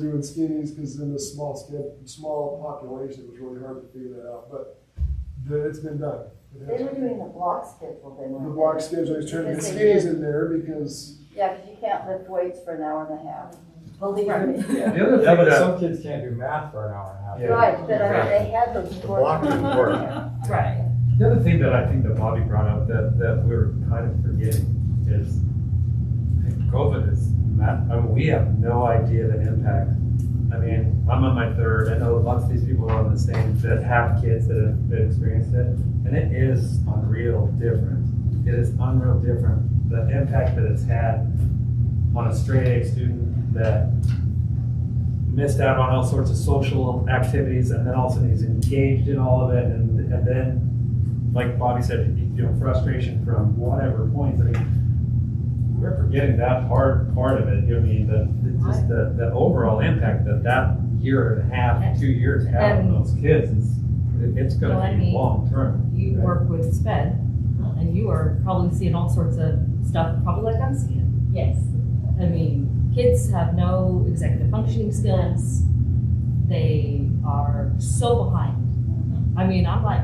doing skinnies because in this small population, it was really hard to figure that out. But it's been done. They were doing the block schedule then. The block schedule is trying to get skinnies in there because. Yeah, because you can't lift weights for an hour and a half. Believe me. The other thing but some kids can't do math for an hour and a half. Yeah. Right, but they had those. block didn't work. Right. The other thing that I think that Bobby brought up that we're kind of forgetting is I think COVID is, we have no idea the impact. I'm on my third. I know lots of these people are on the same that have kids that have experienced it, and it is unreal different. It is unreal different. The impact that it's had on a straight A student that missed out on all sorts of social activities, and then also he's engaged in all of it, and then, like Bobby said, frustration from whatever points. We're forgetting that part of it. The overall impact that year and a half, 2 years have on those kids it's going to be long term. You work with SPED, and you are probably seeing all sorts of stuff, probably like I'm seeing. Yes. Kids have no executive functioning skills. They are so behind. I'm like,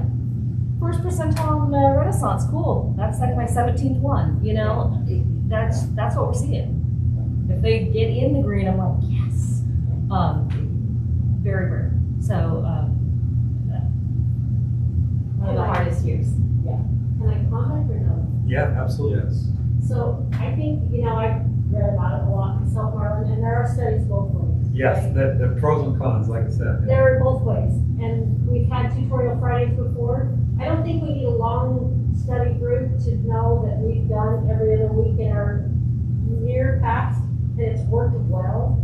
first percentile in Renaissance, cool. That's like my 17th one, That's what we're seeing. If they get in the green, I'm like, yes. Very rare. So, one of the hardest years. Can I comment or no? Yeah, absolutely. Yes. So I think, I've read about it a lot myself, Marlon, and there are studies both ways. Yes, right? the pros and cons, like I said. There are both ways. And we've had tutorial Fridays before. I don't think we need a long study group to know that we've done every other week in our near past, and it's worked well.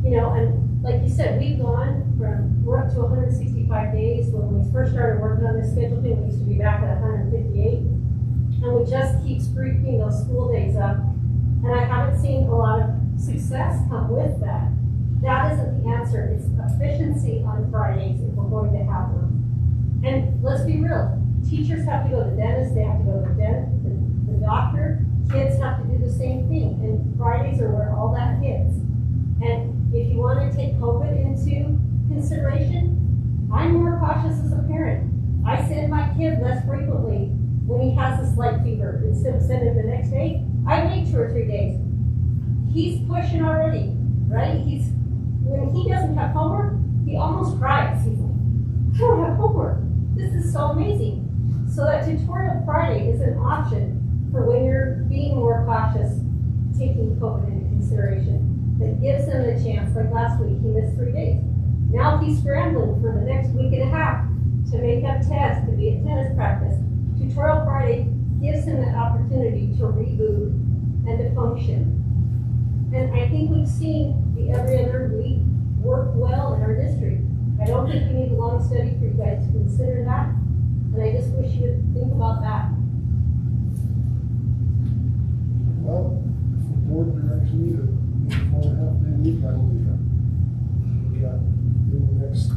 And like you said, we're up to 165 days. When we first started working on this scheduling, we used to be back at 158. And we just keep creeping those school days up. And I haven't seen a lot of success come with that. That isn't the answer. It's efficiency on Fridays if we're going to have them. And let's be real, teachers have to go to the dentist, they have to go to the doctor, kids have to do the same thing. And Fridays are where all that hits. And if you want to take COVID into consideration, I'm more cautious as a parent. I send my kid less frequently when he has a slight fever. Instead of sending him the next day, I wait 2 or 3 days. He's pushing already, right? When he doesn't have homework, he almost cries. He's like, I don't have homework. This is so amazing. So that tutorial Friday is an option for when you're being more cautious, taking COVID into consideration. That gives him a chance, like last week, he missed 3 days. Now he's scrambling for the next week and a half to make up tests, to be at tennis practice. Tutorial Friday gives him that opportunity to reboot and to function. And I think we've seen the every other week work well in our district. I don't think we need a long study for you guys to consider that, and I just wish you would think about that. Well, if the board directs me to make a 4.5 day week, I will do that. Look at in the next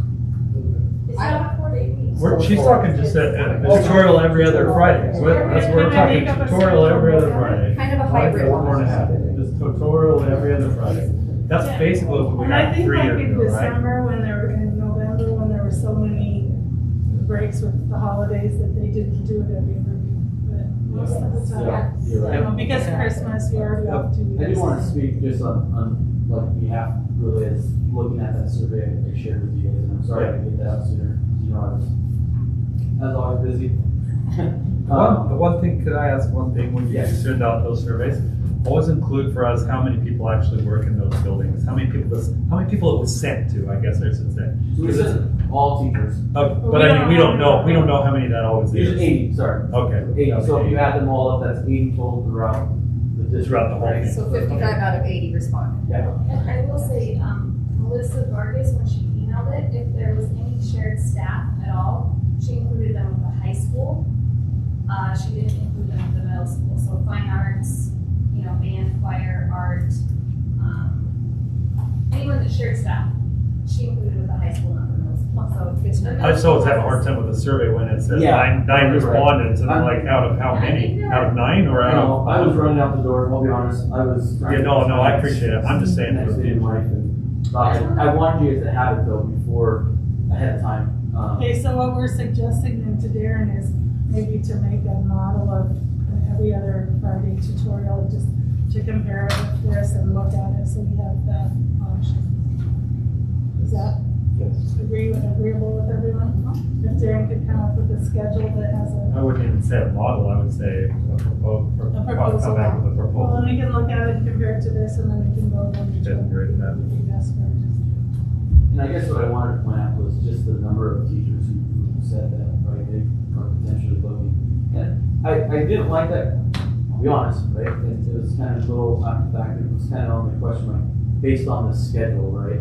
little bit. It's not a 4-day week. She's talking just a tutorial every other Friday. So that's what we're talking, tutorial every other Friday. Kind of a hybrid. 4.5. Just tutorial every other Friday. That's basically what we And I got think 3 like years in ago, right? December, when they were in November, when there were so many breaks with the holidays, that they didn't do it every other week. But most of the time, Yeah, you're right. you know, because of Christmas, you're already off 2 weeks. I do want to speak just on like behalf really as looking at that survey I shared with you guys, and I'm sorry I didn't get that out sooner. You know, I was always busy. The one thing, could I ask one thing, when you Yes. send out those surveys, always include for us how many people actually work in those buildings, how many people it was sent to, I guess I should say. So we said all teachers. But I mean, we don't know how many that always There's is. 80, sorry. Okay. 80. So if you add them all up, that's 80 total throughout the district. Throughout the whole right? thing. So 55 out of 80 responded. Yeah. And I will say, Melissa Vargas, when she emailed it, if there was any shared staff at all, she included them with the high school. She didn't include them with the middle school, so fine arts, you know, band, choir, art, anyone that shared staff, she included with the high school, not the middle school, so it's. I just always have a hard time with the survey when it says Yeah. nine You're right. respondents, and I'm like, out of how many? Out of 9 or out No, of? I was running out the door, I'll be honest. I was. Yeah, no, I appreciate it. I'm just saying Next for day in life, and thought I wanted you guys to have it though before, ahead of time. Okay, so what we're suggesting then to Darren is maybe to make a model of an every other Friday tutorial, just to compare it with this and look at it, so we have that option. Is that agreeable with everyone? If Darren could come up with a schedule that has I wouldn't even say a model, I would say a proposal. proposal. Come back with a Well, proposal. then we can look at it and compare it to this, and then we can go over each Okay, one. great, that- Would be best for just. And I guess what I wanted to point out was just the number of teachers who said that, right, they are potentially looking. And I didn't like that, I'll be honest, right, it was kind of a little after the fact, it was kind of on the question, like, based on the schedule, right?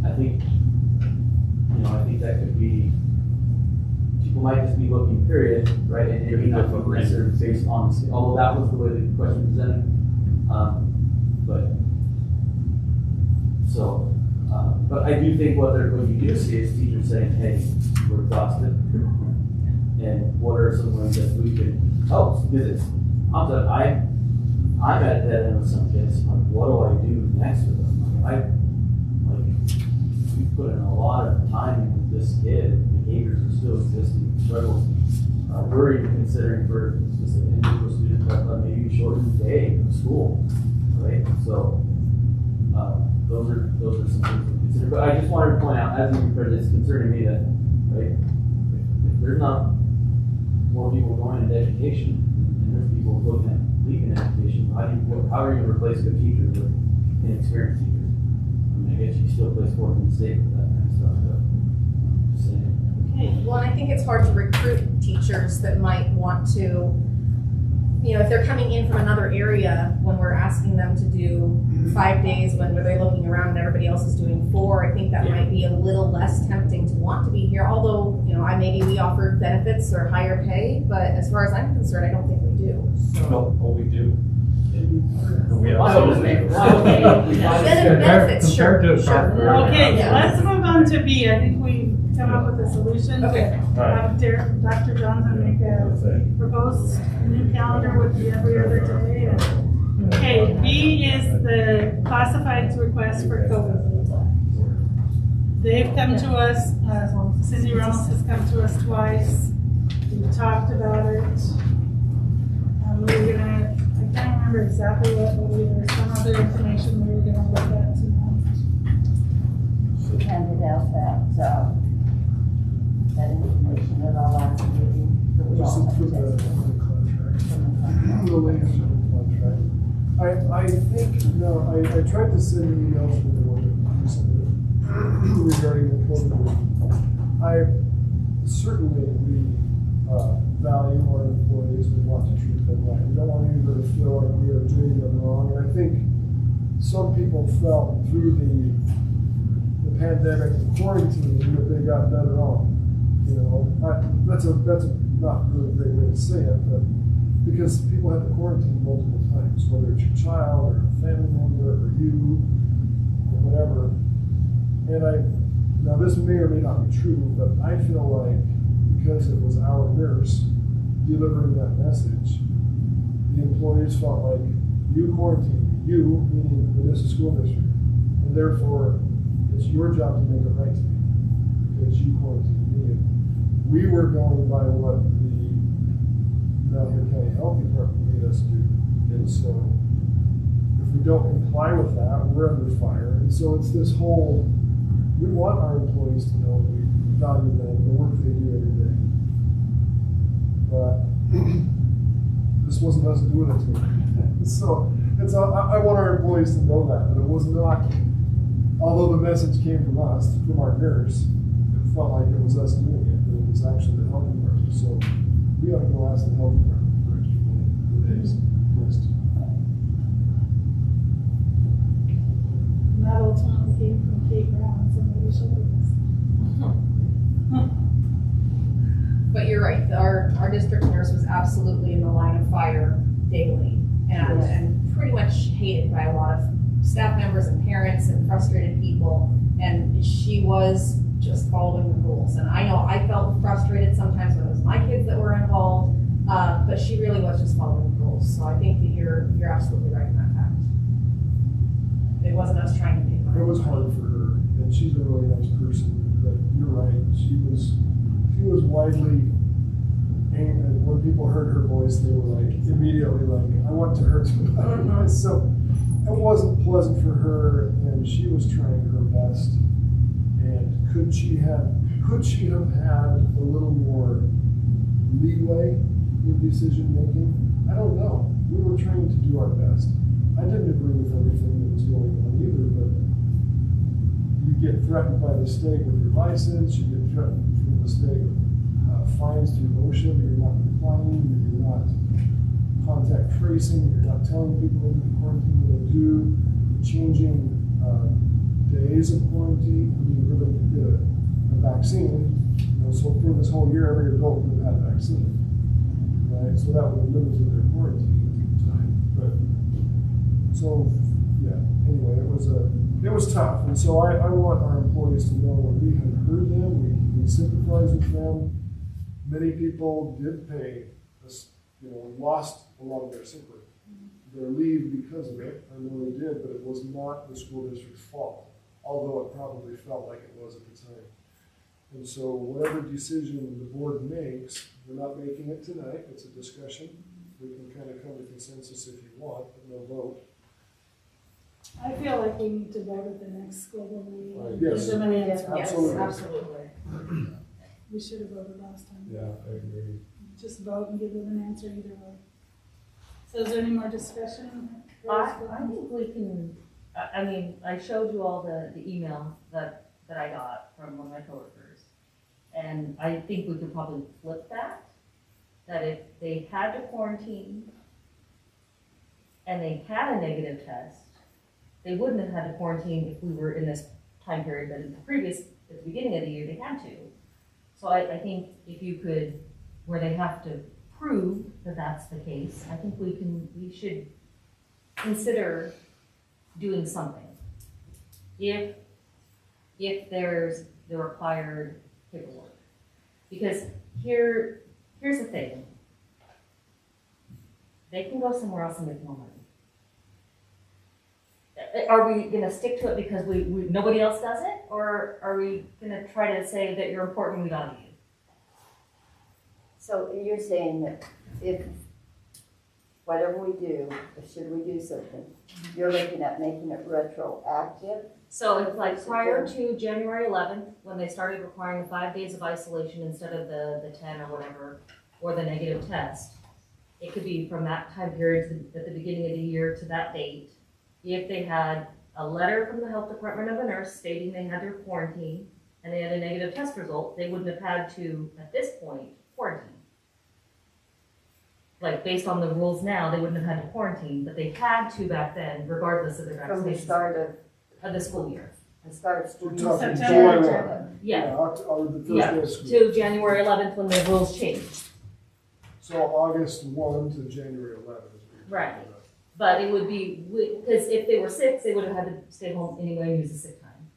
I think, I think that could be, people might just be looking, period, right, and it may not be considered based on the schedule, although that was the way the question presented. But I do think what you do see is teachers saying, hey, we're exhausted. And what are some ways that we can help? Because I'm at a dead end with some kids. Like, what do I do next with them? We put in a lot of time into this kid. Behaviors are still existing, struggles. We're even considering for specific individual students that maybe shorten the day of school, right? So those are some things to consider. But I just wanted to point out, as you referred, it's concerning me that, right, if there's not more people going into education, and there's people looking at leaving education, how are you going to replace good teachers with inexperienced teachers? I mean, I guess you still play sport in the state with that kind of stuff, but just saying. Okay, well, and I think it's hard to recruit teachers that might want to, if they're coming in from another area, when we're asking them to do 5 days when they're looking around and everybody else is doing 4, I think that might be a little less tempting to want to be here. Although, maybe we offer benefits or higher pay, but as far as I'm concerned, I don't think we do. No, well, we do. We Benefits, sure, Compared to sure. Okay, Yeah. let's move on to B. I think we come up with a solution Okay. to have Dr. Johnson make a proposed new calendar with the every other day. Okay, B is the classifieds request for COVID. They've come to us, Cindy Ramos has come to us twice. We talked about it. We were gonna, I can't remember exactly what, but there's some other information we were gonna look at tonight. She handed out that information at our last meeting, that we Just all have for to the test. contract. The latest of the contract. I think, no, I tried to send an email to the one that you sent regarding the COVID. Certainly, we value our employees, we want to treat them right. We don't want anybody to feel like we are doing them wrong, and I think some people felt through the pandemic, the quarantine, that they got better off. You know, that's a not really a great way to say it, but because people had to quarantine multiple times, whether it's your child or a family member or you or whatever. And now this may or may not be true, but I feel like because it was our nurse delivering that message, the employees felt like you quarantined, you meaning the Nyssa School District, and therefore it's your job to make it right to me because you quarantined me. And we were going by what the Malheur County Health Department made us do, and so if we don't comply with that, we're under fire. And so it's this whole, we want our employees to know we value them, the work they do every day. But this wasn't us doing it to them. So I want our employees to know that it was not, although the message came from us, from our nurse, it felt like it was us doing it, but it was actually the health department. So we ought to go ask the health department for extra money for days list. And that ultimately came from Kate Brown, somebody showed us. But you're right, our district nurse was absolutely in the line of fire daily and pretty much hated by a lot of staff members and parents and frustrated people. And she was just following the rules. And I know I felt frustrated sometimes when it was my kids that were involved, but she really was just following the rules. So I think that you're absolutely right in that fact. It wasn't us trying to make money. It was hard for her, and she's a really nice person, but you're right, she was widely angry. And when people heard her voice, they were like, immediately like, I want to hurt somebody. So it wasn't pleasant for her, and she was trying her best. And could she have had a little more leeway in decision making? I don't know. We were trying to do our best. I didn't agree with everything that was going on either, but you get threatened by the state with your license, you get threatened from the state with fines through OSHA, that you're not complying, that you're not contact tracing, you're not telling people in the quarantine what to do, you're changing days of quarantine. I mean, really, you get a vaccine, you know, so for this whole year, every adult would have had a vaccine, right? So that would have limited their quarantine time. But so, yeah, anyway, it was tough. And so I want our employees to know that we have heard them, we sympathize with them. Many people did pay, lost a lot of their sick leave because of it. I know they did, but it was not the school district's fault, although it probably felt like it was at the time. And so whatever decision the board makes, we're not making it tonight, it's a discussion. We can kind of come to consensus if you want, but no vote. I feel like we need to vote at the next school board meeting. Right, and yes. give them an answer. Absolutely. Absolutely. We should have voted last time. Yeah, I agree. Just vote and give them an answer either way. So is there any more discussion? I think we can, I mean, I showed you all the email that I got from one of my coworkers. And I think we could probably flip that if they had to quarantine and they had a negative test, they wouldn't have had to quarantine if we were in this time period, but at the beginning of the year, they had to. So I think if you could, where they have to prove that that's the case, I think we should consider doing something. If there's the required paperwork. Because here's the thing. They can go somewhere else and make more money. Are we gonna stick to it because we nobody else does it? Or are we gonna try to say that you're important, we value you? So you're saying that if, whatever we do, or should we do something, you're looking at making it retroactive? So it's like prior to January 11th, when they started requiring 5 days of isolation instead of the 10 or whatever, or the negative test, it could be from that time period at the beginning of the year to that date. If they had a letter from the health department of a nurse stating they had their quarantine and they had a negative test result, they wouldn't have had to, at this point, quarantine. like based on the rules now, they wouldn't have had to quarantine, but they had to back then, regardless of their From the vaccination start of the school year. of school. We're talking September. July 1. Yeah, Or the first Yeah. day of school. to January 11th when the rules changed. So August 1 to January 11th. is what you're Right. talking about. But it would be, because if they were sick, they would have had to stay home anyway and use the sick time.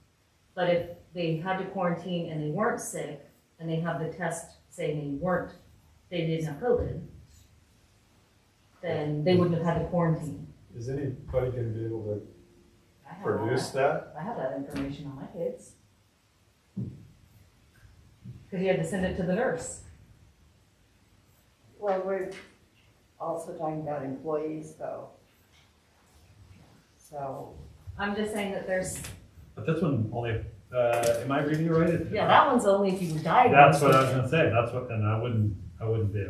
But if they had to quarantine and they weren't sick, and they have the test saying they didn't have COVID, then they wouldn't have had to quarantine. Is anybody gonna be able to I have produce that? I have that information on my kids. Because you had to send it to the nurse. Well, we're also talking about employees though. So, I'm just saying that there's, But this one only, am I reading it right? yeah, that one's only if you were diagnosed. That's what I was gonna say, that's what, and I wouldn't be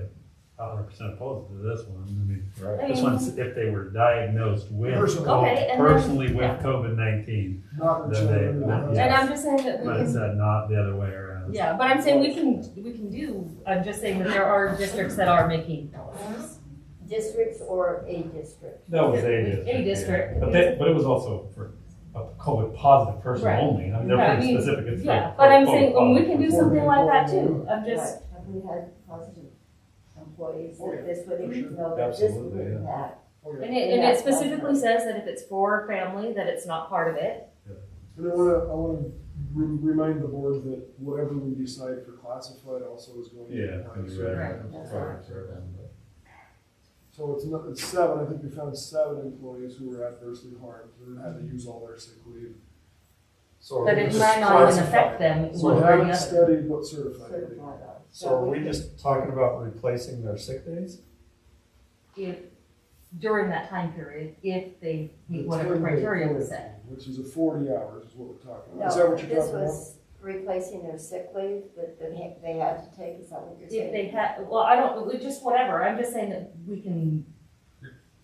100% opposed to this one. I mean, Right. this one's if they were diagnosed with, Personally. Okay, and then- personally with yeah. COVID-19. Not the Then they- children. then- not- yeah. And I'm just saying that we But it can, said not the other way around. yeah, but I'm saying we can do, I'm just saying that there are districts that are making policies. districts or a district? That was a district. A district. yeah. But it was also for a COVID positive person Right. only. I mean, they're Yeah, I pretty mean, specific. It's Yeah, for but I'm COVID saying, we can do positive. something like that too. I'm just, Right. Have we had positive employees Oh, yeah, that this would, for sure. no, that this Absolutely, wouldn't yeah. have? Oh, yeah. and it specifically says that if it's for family, that it's not part of it. And I wanna remind the board that whatever we decide for classified also is going to. Yeah, apply it's to gonna be certain right. items. That's Right, for them, but- So it's 7, I think we found 7 employees who were adversely harmed, who had to use all their sick leave. So But are we it just might not even classify- affect them So one we way or the haven't other. studied what certified leave. Certified of. So are we just talking about replacing their sick days? If, during that time period, if they meet whatever 10-day criteria was quarantine, set. Which is a 40 hours is what we're talking about. Is No, that what you're this talking about? was replacing their sick leave that they had to take, is that what you're If saying? they had, well, I don't, we just whatever, I'm just saying that we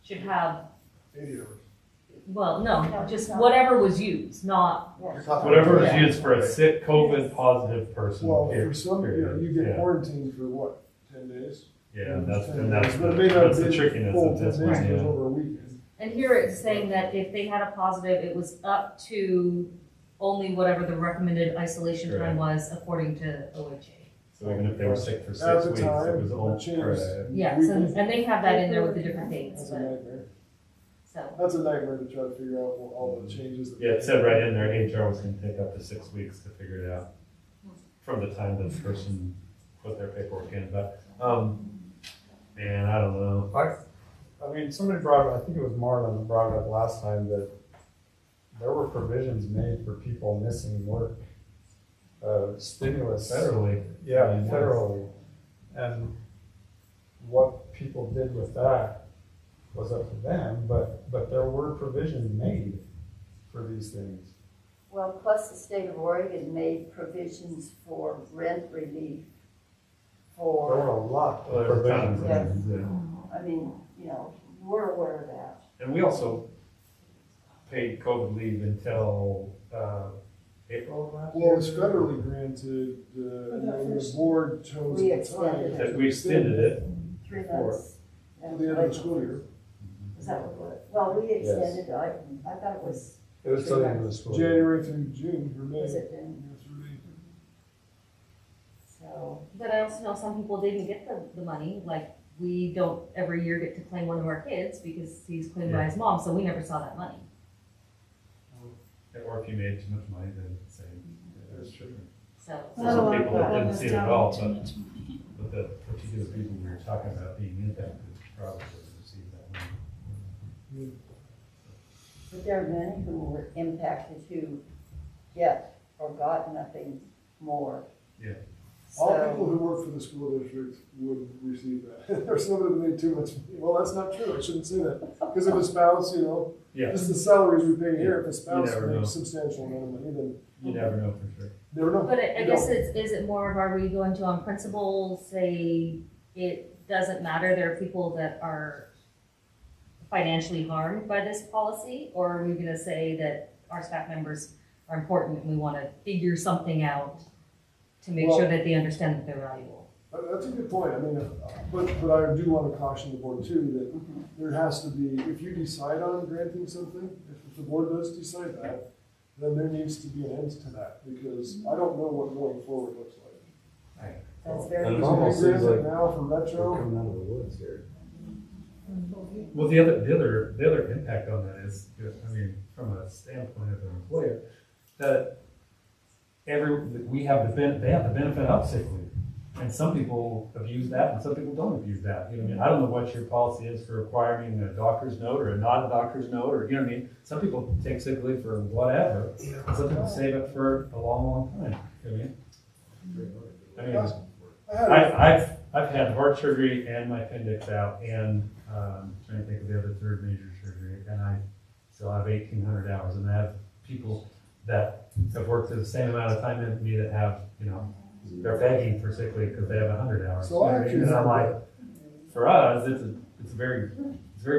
should have, 80 hours. well, no, just No. whatever was used, not, Yes. Whatever was Yeah. used for a sick COVID positive person. Well, period. for some, you get Yeah. quarantined for what, 10 days? Yeah, that's, 10 and that's, days, but it may not that's the be trickiness full of this 10 one, days, it goes yeah. over a weekend. and here it's saying that if they had a positive, it was up to only whatever the recommended isolation time was according to OHA. So even if they were sick for At 6 the weeks, time, it was the all, change- correct. Yes, and they have that in there with the different dates, That's a but, nightmare. so, That's a nightmare to try to figure out all the changes. that- Yeah, it said right in there, HR was gonna take up to 6 weeks to figure it out from the time the person put their paperwork in, but, man, I don't know. I mean, somebody brought up, I think it was Marlon that brought it up last time, that there were provisions made for people missing work. Stimulus. Federally. Yeah, I mean, federally. And what people did with that was up to them, but there were provisions made for these things. Well, plus the state of Oregon made provisions for rent relief There were for, a lot Well, of there were tons provisions. of Yes. things, yeah. I mean, you know, we're aware of that. And we also paid COVID leave until, April of last year. Well, it's federally granted, and then the board chose We the extended time. it. That we extended it. 3 Four. months. To the end of the school year. Is that what it was? Well, we Yes. extended, I thought it was, It was till the end of the school year. January through June, or May. was it then? Yeah, through May. So, but I also know some people didn't get the money, like, we don't every year get to claim one of our kids because he's claimed by his mom, so we never saw that money. Or if you made too much money, then say, there's true. So, For some people that didn't was see it at down all, too but, much money. but the particular people we were talking about being impacted probably received that money. but there are many who were impacted who get or got nothing more. Yeah. All So- people who work for the school district would receive that. There's somebody that made too much money. Well, that's not true, I shouldn't say that. Because if a spouse, Yeah, this is the salaries we pay here, if a spouse never know. makes substantial amount of money, then you never know for sure. never know. but I You guess don't. is it more of, are we going to on principle say it doesn't matter, there are people that are financially harmed by this policy? Or are we gonna say that our staff members are important and we wanna figure something out to make sure Well- that they understand that they're valuable? That's a good point. I mean, but I do want to caution the board too, that there has to be, if you decide on granting something, if the board does decide that, then there needs to be an end to that, because I don't know what going forward looks like. That's very And it Because almost if we seems grant it like now for we're retro, coming out of the woods here. Well, the other impact on that is, I mean, from a standpoint of an employer, that they have the benefit of sick leave. And some people abuse that and some people don't abuse that. You know what I mean? I don't know what your policy is for requiring a doctor's note or a not a doctor's note, or, you know what I mean? Some people take sick leave for whatever. Some people save it for a long, long time. You know what I mean? I've had heart surgery and my appendix out, and trying to think of the other third major surgery, and I still have 1,800 hours, and I have people that have worked the same amount of time as me that have, you know, they're begging for sick leave because they have 100 hours. So I actually and I'm like, for us, it's very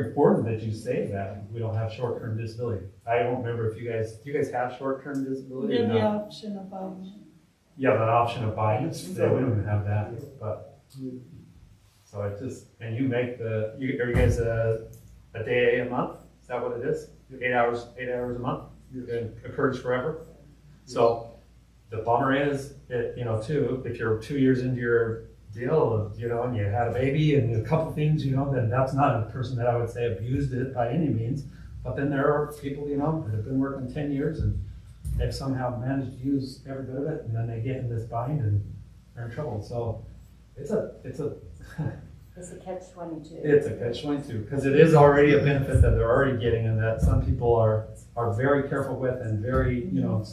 important that you say that we don't have short-term disability. I don't remember if do you guys have short-term disability or Give the not? option of buying. Yeah, that option of buying, yeah, we don't even have that, but, so it just, and you make are you guys a day a month? Is that what it is? 8 hours a month? It occurs forever? So, the bummer is, you know, too, if you're 2 years into your deal, you know, and you had a baby and a couple things, you know, then that's not a person that I would say abused it by any means. But then there are people, you know, that have been working 10 years and they've somehow managed to use every bit of it, and then they get in this bind and are in trouble. So it's a catch-22. It's a catch-22, because it is already a benefit that they're already getting, and that some people are very careful with and very, you know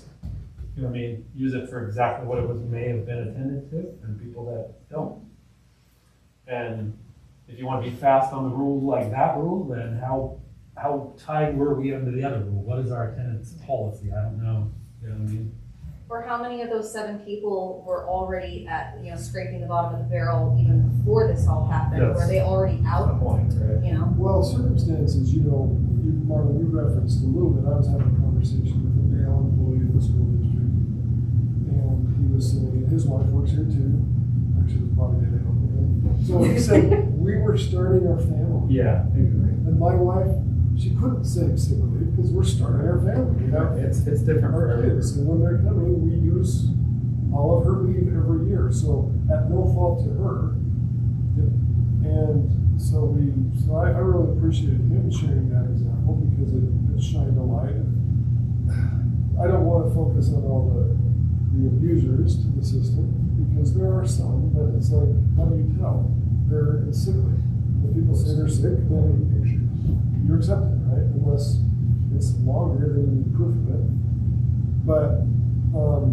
what I mean, use it for exactly what it was may have been intended to, and people that don't. And if you want to be fast on the rule like that rule, then how tied were we under the other rule? What is our attendance policy? I don't know. You know what I mean? Or how many of those 7 people were already at, you know, scraping the bottom of the barrel even before this all happened? Yes. Were they already out? Good point, right? You know? well, circumstances, you know, Marlon, you referenced a little bit, I was having a conversation with a male employee in the school district, and he was saying, his wife works here too, actually it was probably day home with him. So he said, we were starting our family. Yeah, exactly. And my wife, she couldn't save sick leave because we're starting our family. We have It's different for our everyone. kids, and when they're coming, we use all of her leave every year. So at no fault to her. And so I really appreciated him sharing that example because it shined a light. I don't want to focus on all the abusers to the system because there are some, but it's like, how do you tell? They're sick leave. When people say they're sick, then you accept it, right? Unless it's longer than you need proof of it. But,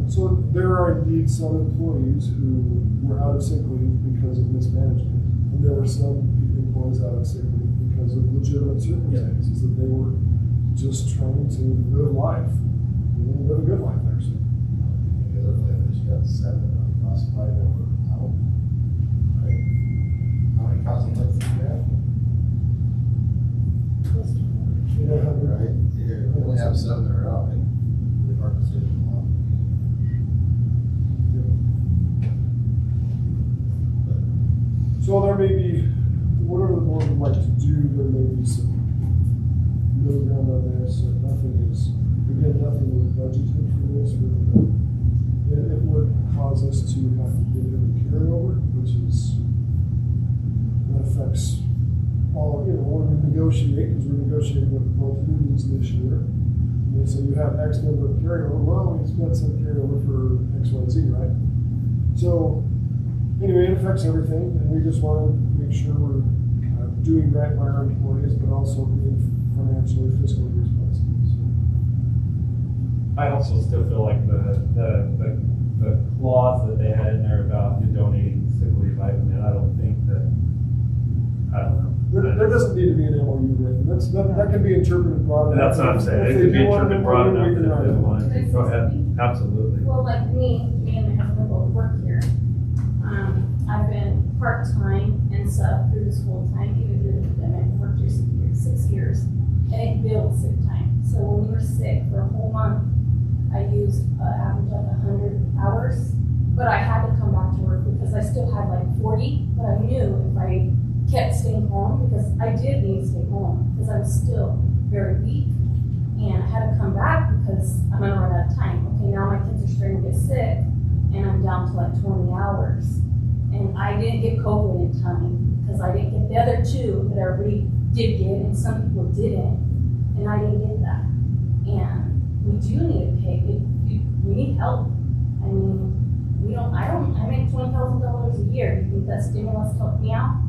so there are indeed some employees who were out of sick leave because of mismanagement. And there were some employees out of sick leave because of legitimate circumstances that they were just trying to live life. Live a good life, actually. Because of that, she got 7 unclassified that were out. Right? How many consequences do you have? Right? You only have 7 that are out, and if our decision on. So there may be, whatever the board would like to do, there may be some middle ground on there, so nothing was budgeted for this. It would cause us to have to get into carryover, which that affects all, you know, when we negotiate, because we're negotiating with both unions this year. And so you have X number of carryover, well, we spent some carryover for X, Y, Z, right? So, anyway, it affects everything, and we just want to make sure we're doing right by our employees, but also being financially, fiscally responsible. So. I also still feel like the clause that they had in there about you donating sick leave, I don't think that, I don't know. There doesn't need to be an MOU written. That can be interpreted broadly. That's what I'm saying. It could be interpreted broad enough that if they want to. Go ahead. Absolutely. Well, like me and my husband both work here. I've been part-time and sub through this whole time, even through the pandemic, worked here 6 years, and it builds sick time. So when we were sick for a whole month, I used average like 100 hours but I had to come back to work because I still had like 40, but I knew if I kept staying home, because I did need to stay home, because I was still very weak, and I had to come back because I'm gonna run out of time. Okay, now my kids are starting to get sick, and I'm down to like 20 hours. And I didn't get COVID in time, because I didn't get the other two that everybody did get, and some people didn't, and I didn't get that. And we do need to pay, we need help. I mean, I make $20,000 a year. You think that stimulus helped me out?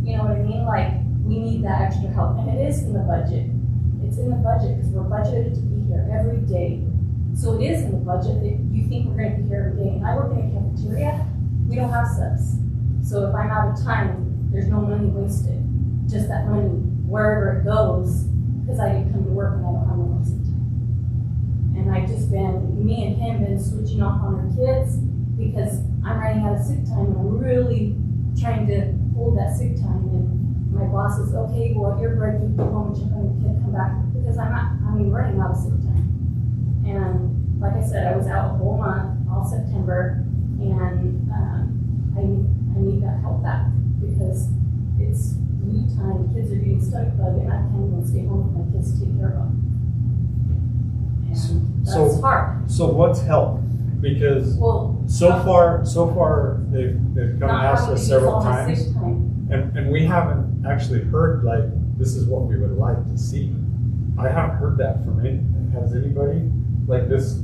You know what I mean? Like, we need that extra help, and it is in the budget. It's in the budget, because we're budgeted to be here every day. So it is in the budget that you think we're gonna be here every day. And I work in a cafeteria, we don't have subs. So if I'm out of time, there's no money wasted. Just that money, wherever it goes, because I didn't come to work and I don't have no more sick time. And I've just been, me and him been switching off on our kids, because I'm running out of sick time, and I'm really trying to hold that sick time. And my boss is, okay, well, you're ready to go home and check on your kid, come back, because I'm running out of sick time. And like I said, I was out a whole month, all September, and I need that help back, because it's new time, kids are getting stomach bug, and I can't even stay home with my kids to take care of them. And that's hard. So what's helped? Because Well, so far, they've come and not asked having to us use several all my times, sick time. and we haven't actually heard, like, this is what we would like to see. I haven't heard that from any, has anybody? Like this,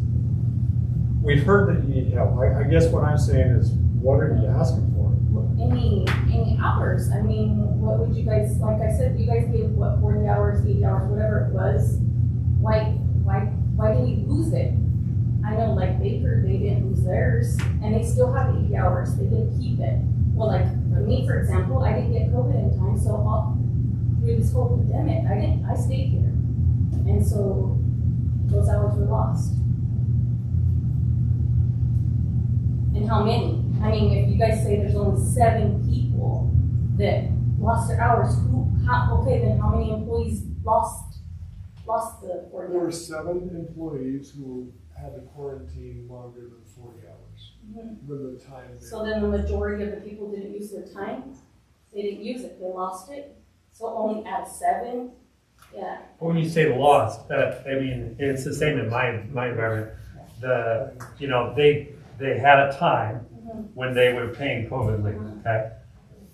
we've heard that you need help. I guess what I'm saying is, what are you asking for? Any hours. I mean, what would you guys, like I said, you guys gave what, 40 hours, 80 hours, whatever it was. Why did we lose it? I know like Baker, they didn't lose theirs, and they still have 80 hours. They didn't keep it. Well, like for me, for example, I didn't get COVID in time, so through this whole pandemic, I stayed here. And so those hours were lost. And how many? I mean, if you guys say there's only 7 people that lost their hours, okay, then how many employees lost the 40 There were hours? 7 employees who had to quarantine longer than 40 hours. Mhm. Than the time they. So then the majority of the people didn't use their time? They didn't use it, they lost it? So only at 7? Yeah. When you say lost, I mean, it's the same in my environment. They had a time when they were paying COVID leave, okay?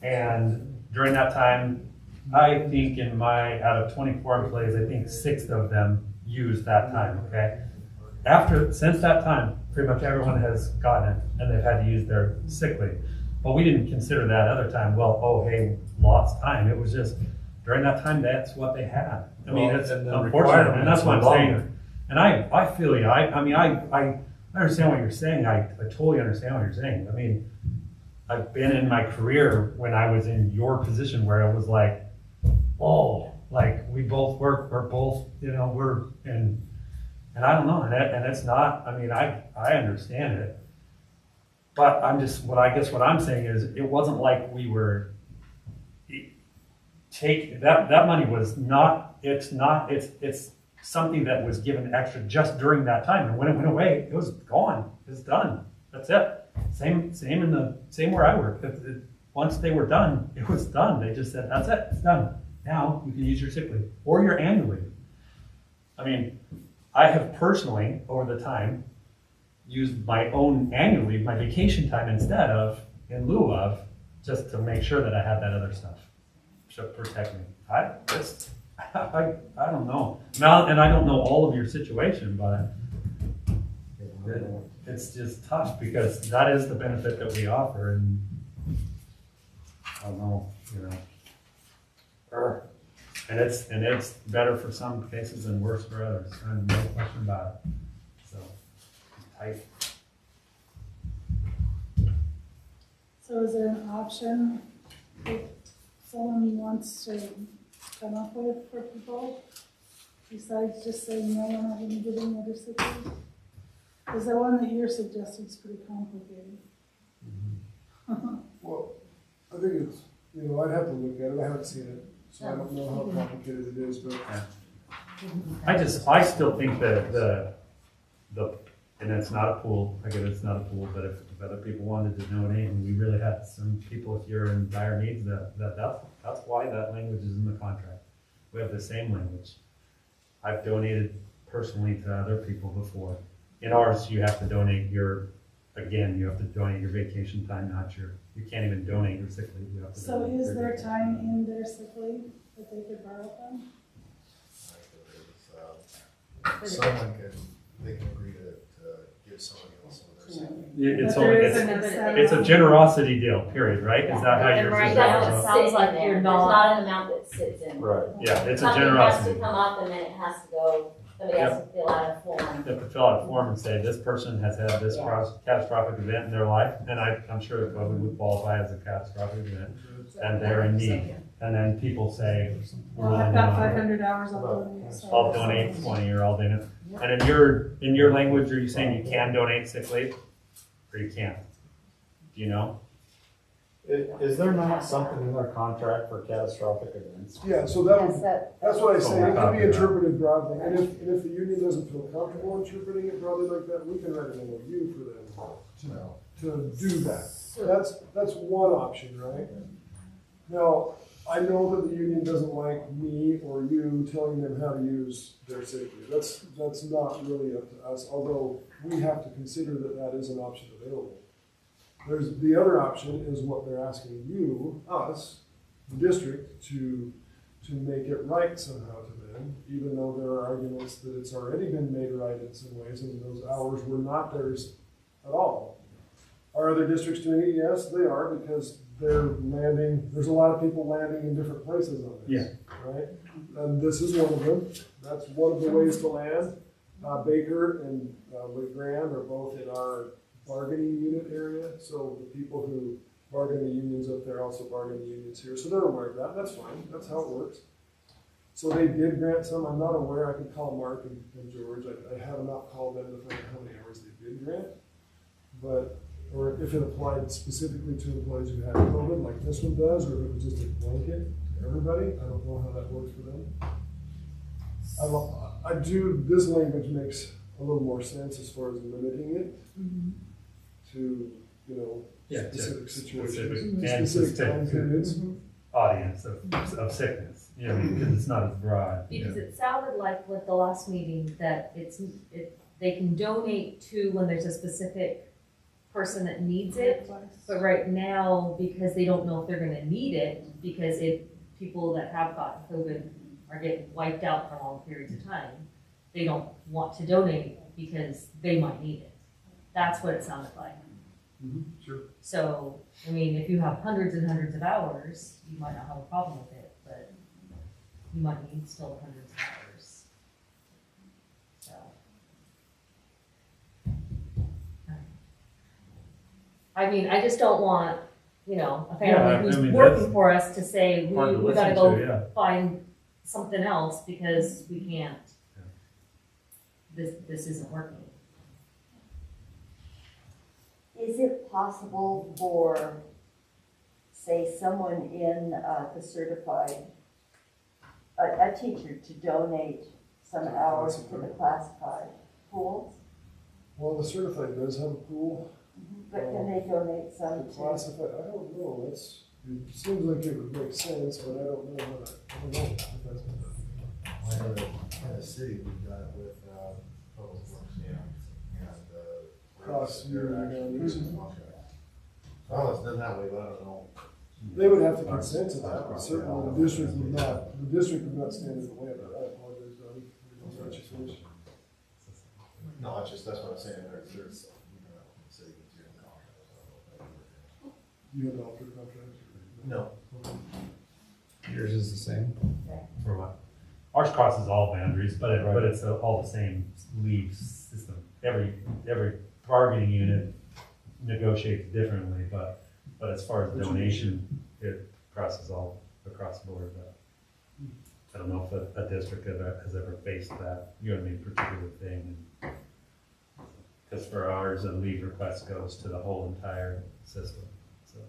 And during that time, I think out of 24 employees, I think 6 of them used that time, okay? Since that time, pretty much everyone has gotten it, and they've had to use their sick leave. But we didn't consider that other time, lost time. It was just, during that time, that's what they had. I mean, it's unfortunate, and that's what I'm saying. And I feel you. I understand what you're saying. I totally understand what you're saying. I mean, I've been in my career when I was in your position where it was like, oh, like we both work, we're both, and I don't know, and it's not, I mean, I understand it, but what I'm saying is, it wasn't like we were that money was not, it's something that was given extra just during that time, and when it went away, it was gone, it's done, that's it. Same where I work, once they were done, it was done, they just said, that's it, it's done. Now you can use your sick leave or your annual leave. I mean, I have personally, over the time, used my own annual leave, my vacation time in lieu of, just to make sure that I had that other stuff to protect me. I don't know. Now, and I don't know all of your situation, but it's just tough because that is the benefit that we offer, and I don't know, and it's better for some cases and worse for others, and no question about it. So it's tight. So is there an option if someone wants to come up with for people, besides just saying, no, we're not gonna give any other sick leave? Because the one that you're suggesting is pretty complicated. Well, I think it's, I'd have to look at it, I haven't seen it, so I don't know how complicated it is, but. I still think that and it's not a pool, I get it's not a pool, but if if other people wanted to donate, and we really had some people here in dire needs, that's why that language is in the contract. We have the same language. I've donated personally to other people before. In ours, you have to donate you have to donate your vacation time, you can't even donate your sick leave. You have to So donate is your there vacation time time. in their sick leave that they could borrow from? Someone they can agree to give somebody else some of their sick leave. It's But there only, is an it's, exception. it's a generosity deal, period, right? Is that how And yours right is? now, Rosa? it sounds like Sitting you're there. not- There's not an amount that sits in. Right. Yeah, it's a Something has generosity. to come up and then it has to go, somebody has to fill out a form. You have to fill out a form and say, this person has had this catastrophic event in their life, and I'm sure that COVID would qualify as a catastrophic event, and they're in need. And then people say, Well, I've got 500 hours, I'll donate. So I'll donate 20 or I'll donate. And in your language, are you saying you can donate sick leave? Or you can't? Do you know? Is there not something in our contract for catastrophic events? Yeah, so Yes, that's what I say, it can be Okay. interpreted broadly, and if the union doesn't feel comfortable interpreting it broadly like that, we can write an MOU for them to do that. That's one option, right? Now, I know that the union doesn't like me or you telling them how to use their sick leave. That's not really up to us, although we have to consider that that is an option available. There's the other option is what they're asking you, us, the district, to make it right somehow to them, even though there are arguments that it's already been made right in some ways, and those hours were not theirs at all. Are other districts doing it? Yes, they are, because there's a lot of people landing in different places on this. Right? And this is one of them. That's one of the ways to land. Baker and LeGrand are both in our bargaining unit area, so the people who bargain the unions up there also bargain the unions here, so they're aware of that. That's fine. That's how it works. So they did grant some. I'm not aware. I could call Mark and George. I have not called them to find out how many hours they did grant, or if it applied specifically to employees who had COVID, like this one does, or if it was just a blanket to everybody. I don't know how that works for them. This language makes a little more sense as far as limiting it to, specific situations, and specific time specific periods. audience of sickness, because it's not as broad. Because it sounded like with the last meeting that they can donate to when there's a specific person that needs it, but right now, because they don't know if they're gonna need it, because if people that have gotten COVID are getting wiped out for long periods of time, they don't want to donate because they might need it. That's what it sounded like. Sure. So, I mean, if you have hundreds and hundreds of hours, you might not have a problem with it, but you might need still hundreds of hours. So. I mean, I just don't want, a family who's working for us to say, we gotta go find something else because we can't. This isn't working. Is it possible for, say, someone in the certified, a teacher to donate some hours to the classified pools? Well, the certified does have a pool. But can they donate some The to? classified, I don't know. It seems like it would make sense, but I don't know if that's been done. In the city, we've done it with Public Works, and Cross their union actual boundaries. contract. Oh, it's done that way, but I don't know. They would have to consent to that, but certainly the district would not stand in the way of that. I apologize, Donnie. I'll let you finish. No, that's what I'm saying, there's, the city gets you in the contract. You have an altered contract? No. Yours is the same? For what? Ours crosses all boundaries, but it's all the same leave system. Every bargaining unit negotiates differently, but as far as donation, it crosses all across the board. I don't know if a district has ever faced that, particular thing. Because for ours, a leave request goes to the whole entire system, so.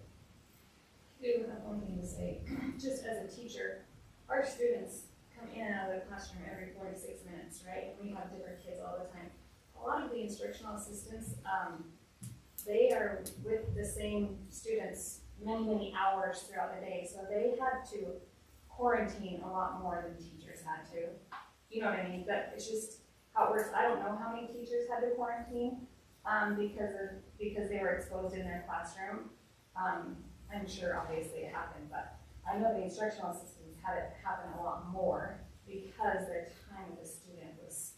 I do have one thing to say, just as a teacher, our students come in and out of the classroom every 46 minutes, right? And we have different kids all the time. A lot of the instructional assistants, they are with the same students many hours throughout the day, so they had to quarantine a lot more than teachers had to. You know what I mean? But it's just how it works. I don't know how many teachers had to quarantine, because they were exposed in their classroom. I'm sure obviously it happened, but I know the instructional assistants had it happen a lot more because their time with the student was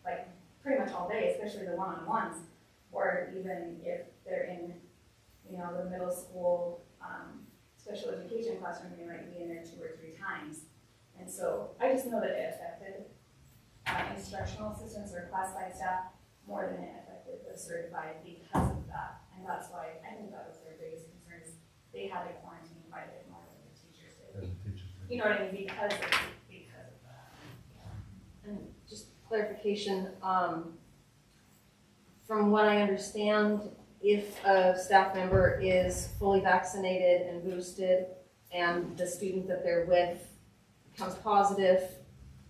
like pretty much all day, especially the one-on-ones, or even if they're in, the middle school special education classroom, they might be in there 2 or 3 times. And so I just know that it affected instructional assistants or classified staff more than it affected the certified because of that. And that's why I think that was their biggest concern, is they had to quarantine quite a bit more than the teachers did. You know what I mean? Because of that. And just clarification, from what I understand, if a staff member is fully vaccinated and boosted and the student that they're with becomes positive,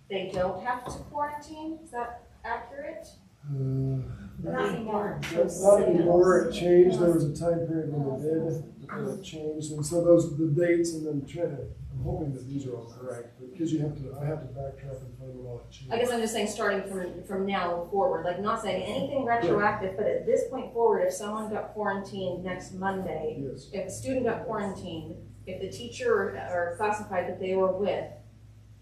they don't have to quarantine? Is that accurate? Not anymore. Not anymore, it changed, there was a time period when it did, and it changed, and so the dates, and then I'm hoping that these are all correct, because I have to backtrack and find what all it changed. I guess I'm just saying, starting from now forward, like not saying anything retroactive, but at this point forward, if someone got quarantined next Monday, Yes, if a student got quarantined, if the teacher or classified that they were with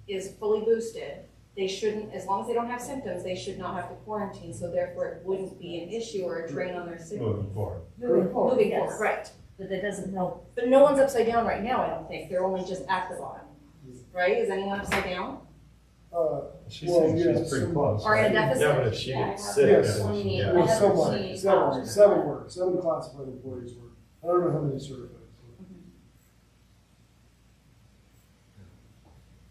is fully boosted, they shouldn't, as long as they don't have symptoms, they should not have to quarantine, so therefore it wouldn't be an issue or a drain on their sick. Moving forward. Moving forward, Moving yes. forward, right. But that doesn't help. But no one's upside down right now, I don't think. They're only just at the bottom, right? Is anyone upside down? She Well, said yeah, she's pretty some- close. Or in a right? deficit? Yeah, but if she Yeah, I gets have sick, Yes. then she Yeah. got Well, I have some seen were, seven were, 7 classified employees were, I don't know how many certified.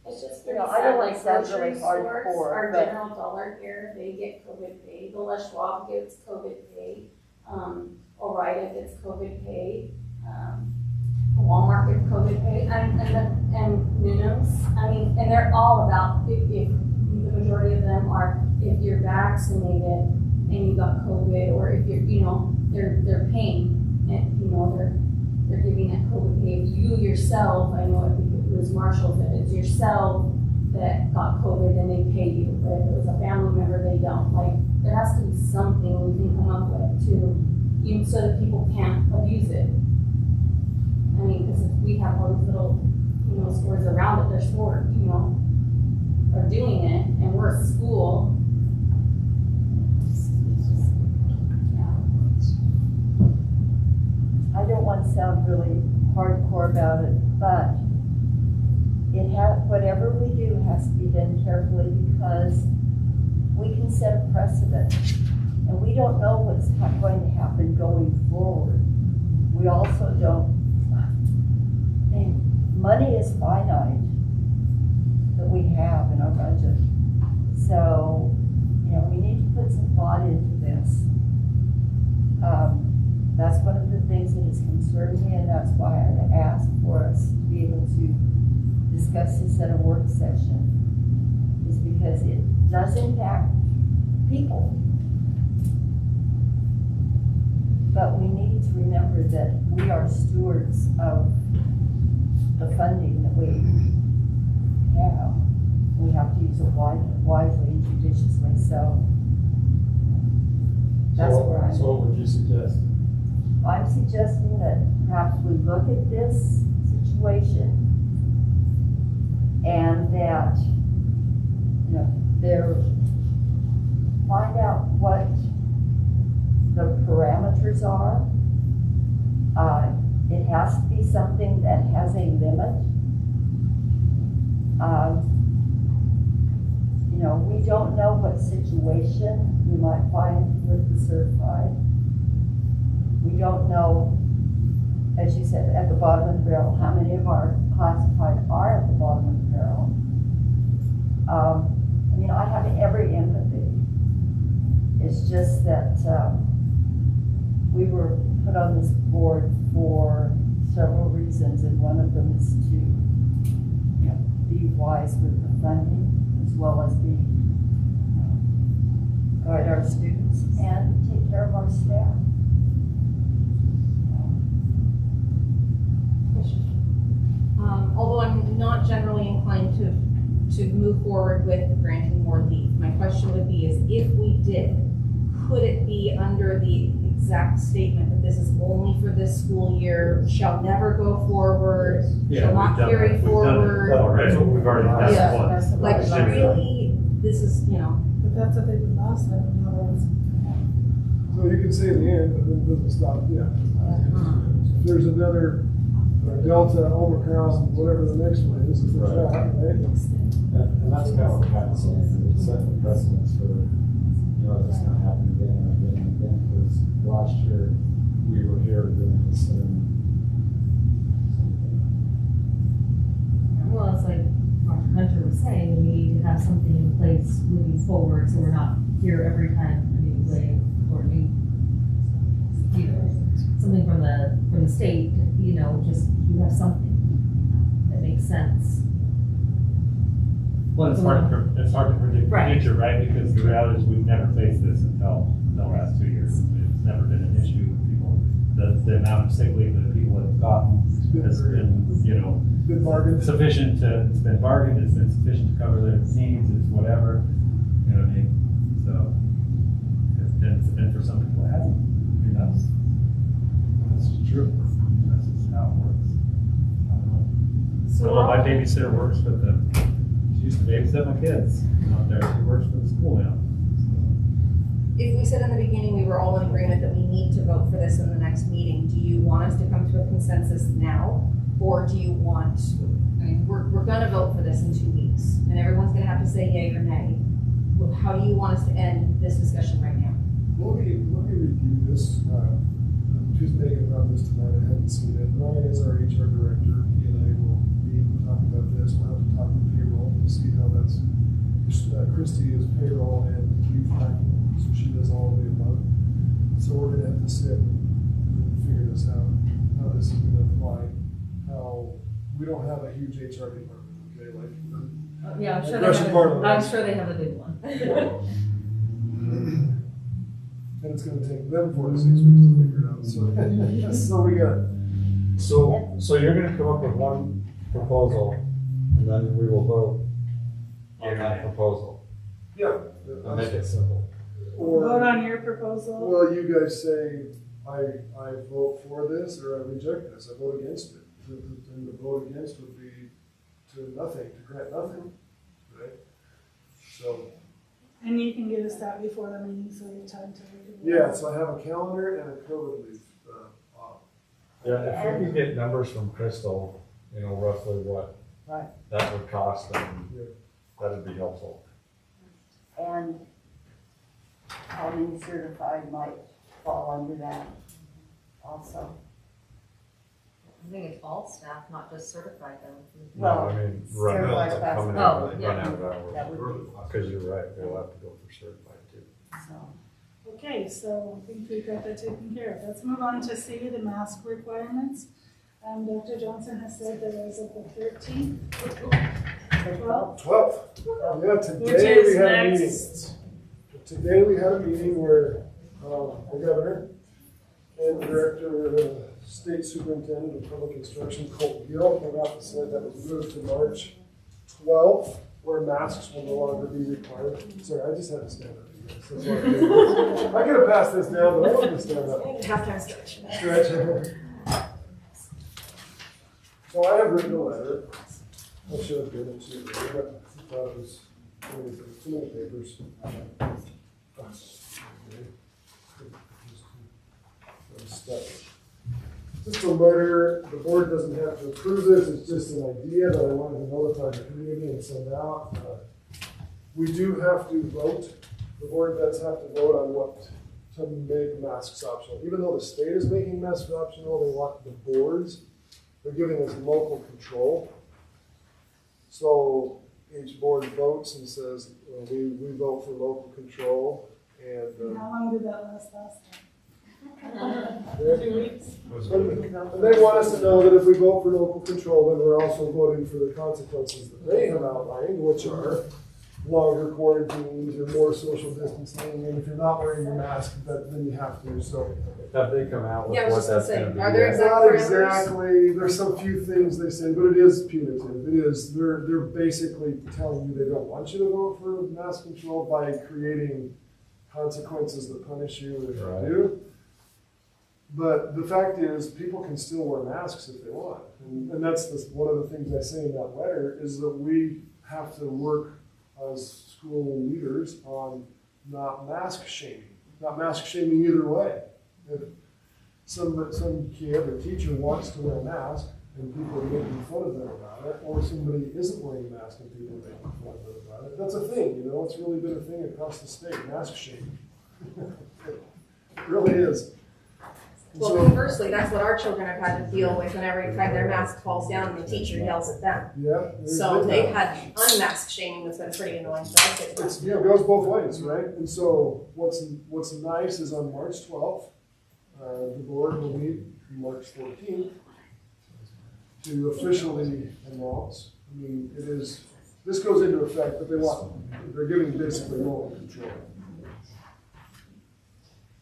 It's just You pretty know, I sad, don't like like sound grocery really stores, hardcore, our but- general dollar here, they get COVID pay, the Les Schwab gets COVID pay, Ore gets COVID pay, Walmart gets COVID pay, and Noonan's, and they're all about, if the majority of them are, if you're vaccinated and you got COVID, or if you're, they're paying, and, they're giving that COVID pay. If you yourself, I know it was Marshall, that it's yourself that got COVID, then they pay you. But if it was a family member, they don't. Like, there has to be something we can come up with so that people can't abuse it. Because if we have all these little, stores around it, they're are doing it, and we're a school. I don't want to sound really hardcore about it, but whatever we do has to be done carefully, because we can set a precedent, and we don't know what's going to happen going forward. We also don't, money is finite that we have in our budget. So, we need to put some thought into this. That's one of the things that has concerned me, and that's why I asked for us to be able to discuss this at a work session, is because it does impact people. But we need to remember that we are stewards of the funding that we have. We have to use it wisely and judiciously, so that's where I'm. So what would you suggest? I'm suggesting that perhaps we look at this situation and that, find out what the parameters are. It has to be something that has a limit. We don't know what situation we might find with the certified. We don't know, as you said, at the bottom of the barrel, how many of our classified are at the bottom of the barrel. I have every empathy. It's just that we were put on this board for several reasons, and one of them is to be wise with the funding, as well as guide our students and take care of our staff. Although I'm not generally inclined to move forward with granting more leave, my question would be is if we did, could it be under the exact statement that this is only for this school year, shall never go forward, shall not carry We've done forward? it already. We've already done Yeah. it once. Like really, this is, But that's what they did last time, in other words. So you can say the end, but then it doesn't stop, yeah. If there's another Delta, Omicron, whatever the next one is, if there's that, right? And that's kind of what Pat's saying, it's setting the precedence for, that's gonna happen again and again and again, because last year, we were here doing this and. Well, it's like Dr. Hunter was saying, we need to have something in place moving forward, so we're not here every time a new wave or a new, something from the state, just you have something that makes sense. Well, it's hard to predict the Right. future, right? Because the reality is we've never faced this until the last 2 years. It's never been an issue with people. The amount of sick leave that people have gotten has been, Good bargain. sufficient to, it's been bargained, it's been sufficient to cover their needs, it's whatever, you know what I mean? So, it's been for some people, it hasn't. I mean, that's just true. That's just how it works. I don't know. I don't know if my babysitter works, but she used to babysit my kids out there. She works for the school now. if we said in the beginning we were all in agreement that we need to vote for this in the next meeting, do you want us to come to a consensus now? Or do you want, I mean, we're gonna vote for this in 2 weeks, and everyone's gonna have to say yay or nay. Well, how do you want us to end this discussion right now? Let me review this. Just Megan about this tonight, I haven't seen it. Ryan is our HR director, he and I will be talking about this, we'll have to talk with payroll to see how that's, Christy is payroll and leave tracking, so she does all of the above. So we're gonna have to sit and figure this out, how this is gonna apply, how, we don't have a huge HR department, okay, like. Yeah, I'm sure Russian they Parliament. have, I'm sure they have a big one. And it's gonna take them 4 to 6 weeks to figure it out, so, so we got. So you're gonna come up with one proposal, and then we will vote on that proposal, Yeah. and make it simple. Vote Or, on your proposal. well, you guys say, I vote for this, or I reject this, I vote against it. And the vote against would be to nothing, to grant nothing, right? So, And you can get us that before the meeting, so we have time to read it. yeah, so I have a calendar and a COVID leave, off. Yeah, if we could get numbers from Crystal, roughly what Right. that would cost, then Yeah. that'd be helpful. And how many certified might fall under that also. I think it's all staff, not just certified though. No, Well, I mean, run certified out, class- coming Oh, out, yeah. run out of That hours. would be, Because you're right, they'll have to go for certified too. so. Okay, so I think we've got that taken care of. Let's move on to C, the mask requirements. Dr. Johnson has said that as of the 13th, 12th, 12th, yeah, which today we is had a meeting. next. Today we had a meeting where, the governor and the director, state superintendent of public instruction, Colt Gill, came out and said that was moved to March 12th, where masks will no longer be required. Sorry, I just had to stand up. You guys. That's why I did this. I could have passed this down, but I wanted to stand up. Halftime stretch. Stretch. So I have written a letter. I should have given it to you, but I thought it was too many papers. Just a letter, the board doesn't have to approve this, it's just an idea that I wanted to notify the community and send out. We do have to vote, the board does have to vote on what to make masks optional. Even though the state is making masks optional, they want the boards, they're giving us local control. So each board votes and says, we vote for local control, and How long did that last time? 2 weeks? and they want us to know that if we vote for local control, then we're also voting for the consequences that they have outlined, which are longer quarantines or more social distancing, and if you're not wearing your mask, then you have to, so. Have they come out with Yeah, I was what just gonna that's say, gonna be? are there yet? exact Not parameters? exactly, there's some few things they say, but it is punitive, it is, they're basically telling you they don't want you to vote for mask control by creating consequences that punish you if Right. you do. But the fact is, people can still wear masks if they want, and that's one of the things I say in that letter, is that we have to work as school leaders on not mask shaming either way. If some kid or teacher wants to wear a mask and people are making fun of them about it, or somebody isn't wearing a mask and people are making fun of them about it, that's a thing, it's really been a thing across the state, mask shaming. It really is. And Well, so- conversely, that's what our children have had to deal with whenever time their mask falls down and the teacher yells at them. Yeah. So been they've that. had unmasked shaming that's been pretty annoying for us. It goes both ways, right? And so what's nice is on March 12th, the board will meet March 14th to officially announce. I mean, this goes into effect, but they're giving basically rolling control.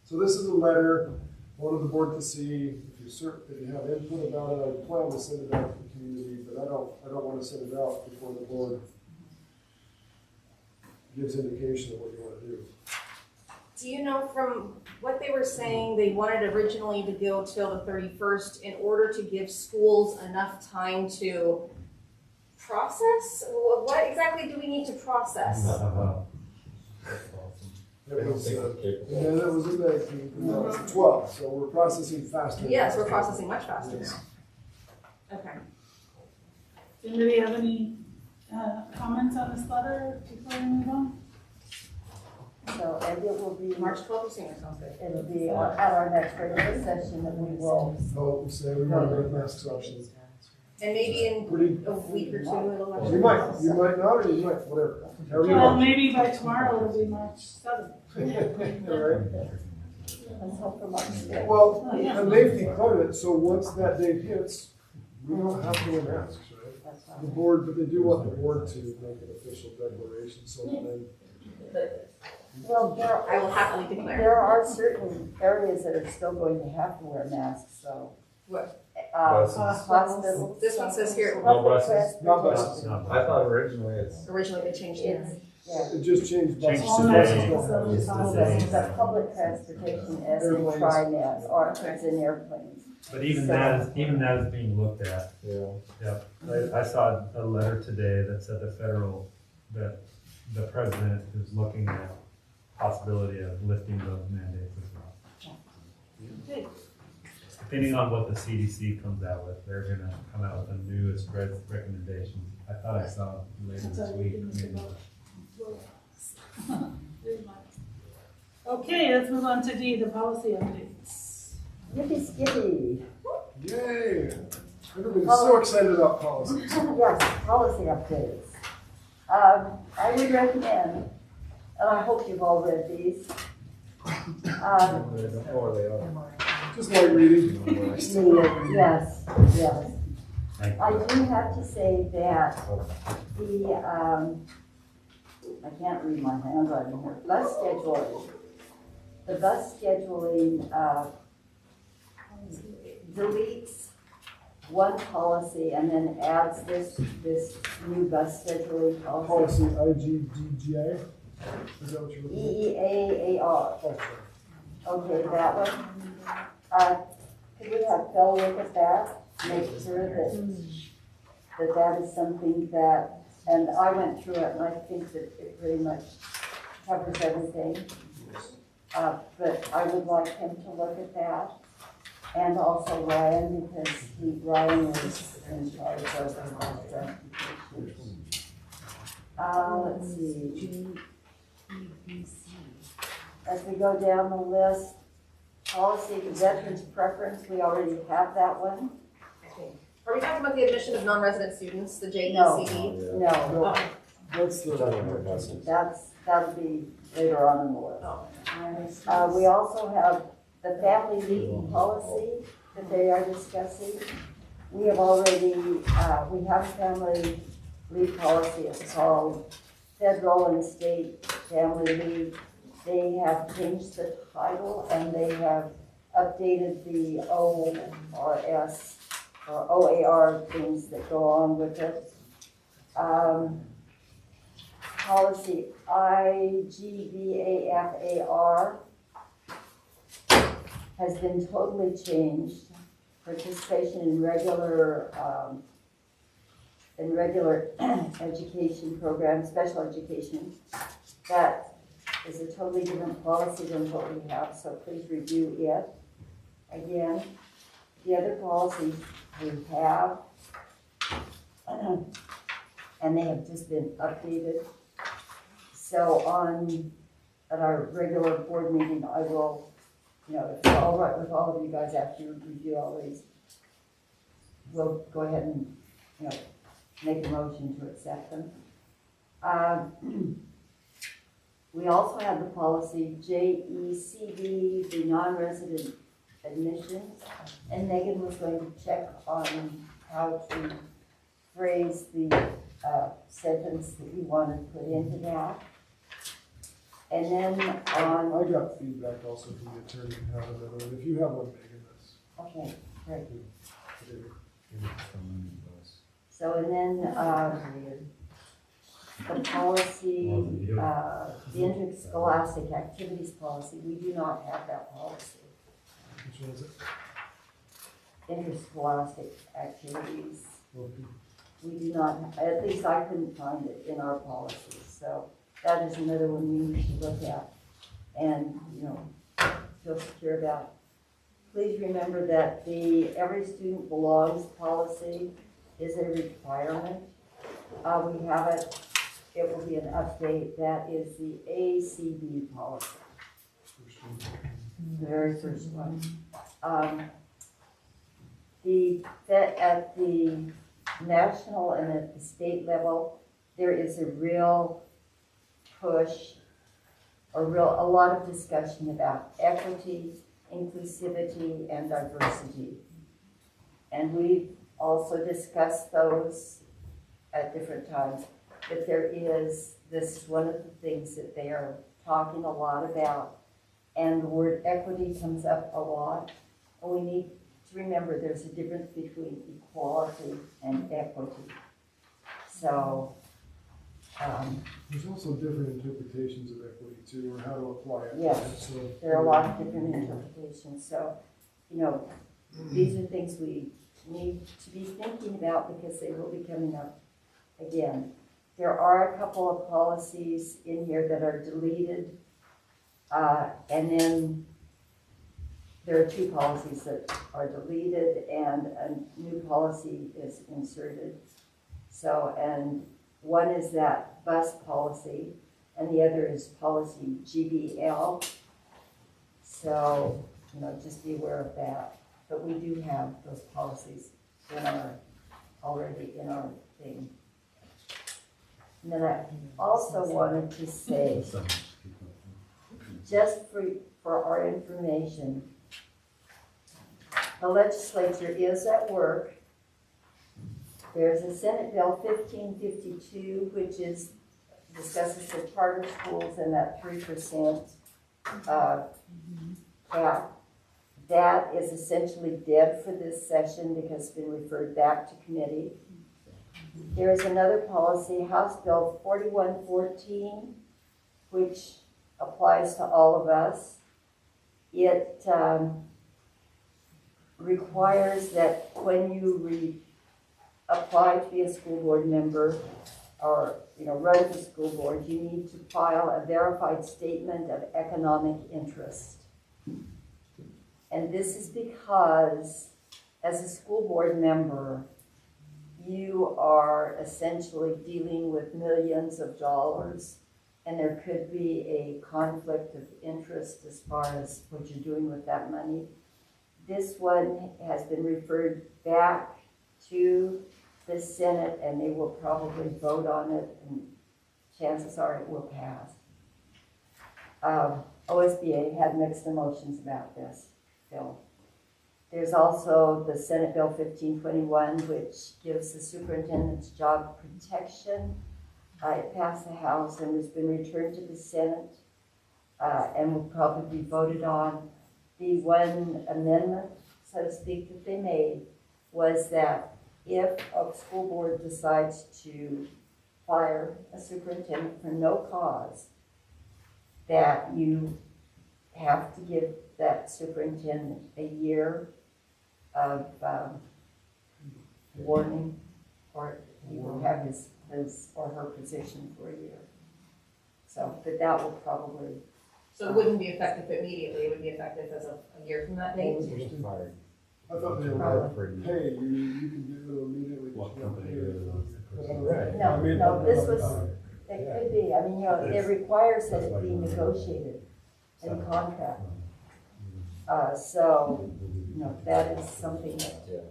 So this is a letter, wanted the board to see, if you have input about it, I plan to send it out to the community, but I don't want to send it out before the board gives indication of what you want to do. Do you know from what they were saying, they wanted originally to go till the 31st in order to give schools enough time to process? What exactly do we need to process? It was, that was the 19th, and now it's the 12th, so we're processing faster. Yes, we're processing much faster now. Okay. Does anybody have any comments on this letter before we move on? So, and it will be, March 12th or sooner sounds good. it'll be at our next regular session that we will. So we'll say we want to make masks options. And maybe in Pretty, a week or two it'll actually. you might not, or you might, whatever. However you Well, want. maybe by tomorrow it'll be March 7th. Right. Let's hope for March. Well, and they've declared it, so once that date hits, we don't have to wear masks, right? That's fine. The board, but they do want the board to make an official declaration, so then. Well, I will happily declare. there are certain areas that are still going to have to wear masks, so. What? Buses. Hospitals. This one says here, No buses? Not buses. I thought originally it's. originally they changed it. It's, yeah. It just changed buses. Changed All today. masks Buses don't will have be it. possible. The public transportation as in Airplanes. TriNet or as in airplanes. But even that is being looked at. Yeah. I saw a letter today that said that the president is looking at possibility of lifting those mandates as well. Okay. Depending on what the CDC comes out with, they're gonna come out with the newest recommendations. I thought I saw later this week. maybe. Okay, let's move on to D, the policy updates. Yippee skippy. Yay! Everybody's so excited about policies. Yes, policy updates. I would recommend, and I hope you've all read these. Or they are. Just light reading. Still light reading. Yes, yes. Thank I you. do have to say that I can't read my handwriting here, the bus scheduling, deletes one policy and then adds this new bus scheduling policy. Policy IGDGA. Is that what you're looking EEAAR, at? Oh, okay, that one. Could we have Phil look at that, make sure that is something that, and I went through it and I think that it pretty much covers everything. But I would like him to look at that. And also Ryan, because Ryan is in charge of transportation. Let's see. As we go down the list, policy to veterans preference, we already have that one. Are we talking about the admission of non-resident students, the No. JECD? No, No, that's the. that'll be later on in the list. We also have the family leave policy that they are discussing. We have already, we have a family leave policy, it's called federal and state family leave, they have changed the title and they have updated the ORS or OAR things that go on with it. Policy IGVAFAR has been totally changed. Participation in regular education programs, special education. That is a totally different policy than what we have, so please review it. Again, the other policies we have, and they have just been updated. So at our regular board meeting, I will, if it's all right with all of you guys after you review all these, we'll go ahead and, make a motion to accept them. We also have the policy JECB, the non-resident admissions, and Megan was going to check on how to phrase the sentence that you want to put into that. And then I got feedback also from the attorney and have another one. If you have one, Megan, that's okay, great. good. So, and then, the policy, the interscholastic activities policy, we do not have that policy. Which one is it? Interscholastic activities, Okay. we do not, at least I couldn't find it in our policies, so that is another one we need to look at and, feel secure about. Please remember that the Every Student Belongs policy is a requirement. We have it, it will be an update, that is the ACB policy, the very first one. At the national and at the state level, there is a real push, a lot of discussion about equity, inclusivity, and diversity. And we've also discussed those at different times. But this is one of the things that they are talking a lot about. And the word equity comes up a lot. And we need to remember there's a difference between equality and equity. So, There's also different interpretations of equity too, or how to apply it. Yes, So, there are a lot of different interpretations. So, these are things we need to be thinking about because they will be coming up again. There are a couple of policies in here that are deleted, and then there are two policies that are deleted and a new policy is inserted. So, and one is that bus policy and the other is policy GBL. So, just be aware of that. But we do have those policies already in our thing. And then I also wanted to say, just for our information, the legislature is at work. There's a Senate Bill 1552, which discusses the charter schools and that 3% cap. That is essentially dead for this session because it's been referred back to committee. There is another policy, House Bill 4114, which applies to all of us. It requires that when you apply to be a school board member or run for school board, you need to file a verified statement of economic interest. And this is because as a school board member, you are essentially dealing with millions of dollars, and there could be a conflict of interest as far as what you're doing with that money. This one has been referred back to the Senate, and they will probably vote on it, and chances are it will pass. OSBA had mixed emotions about this bill. There's also the Senate Bill 1521, which gives the superintendent's job protection It passed the House and has been returned to the Senate, and will probably be voted on. The one amendment, so to speak, that they made was that if a school board decides to fire a superintendent for no cause, that you have to give that superintendent a year of warning, or he will have his or her position for a year. So, but that will probably. So it wouldn't be effective immediately, it would be effective as of a year from that date? I thought they were hey, you can do it immediately. What but you don't company pay it. really wants the person? Right. No, this was, it could be, I mean, it requires that it be negotiated in contract. So, that is something that,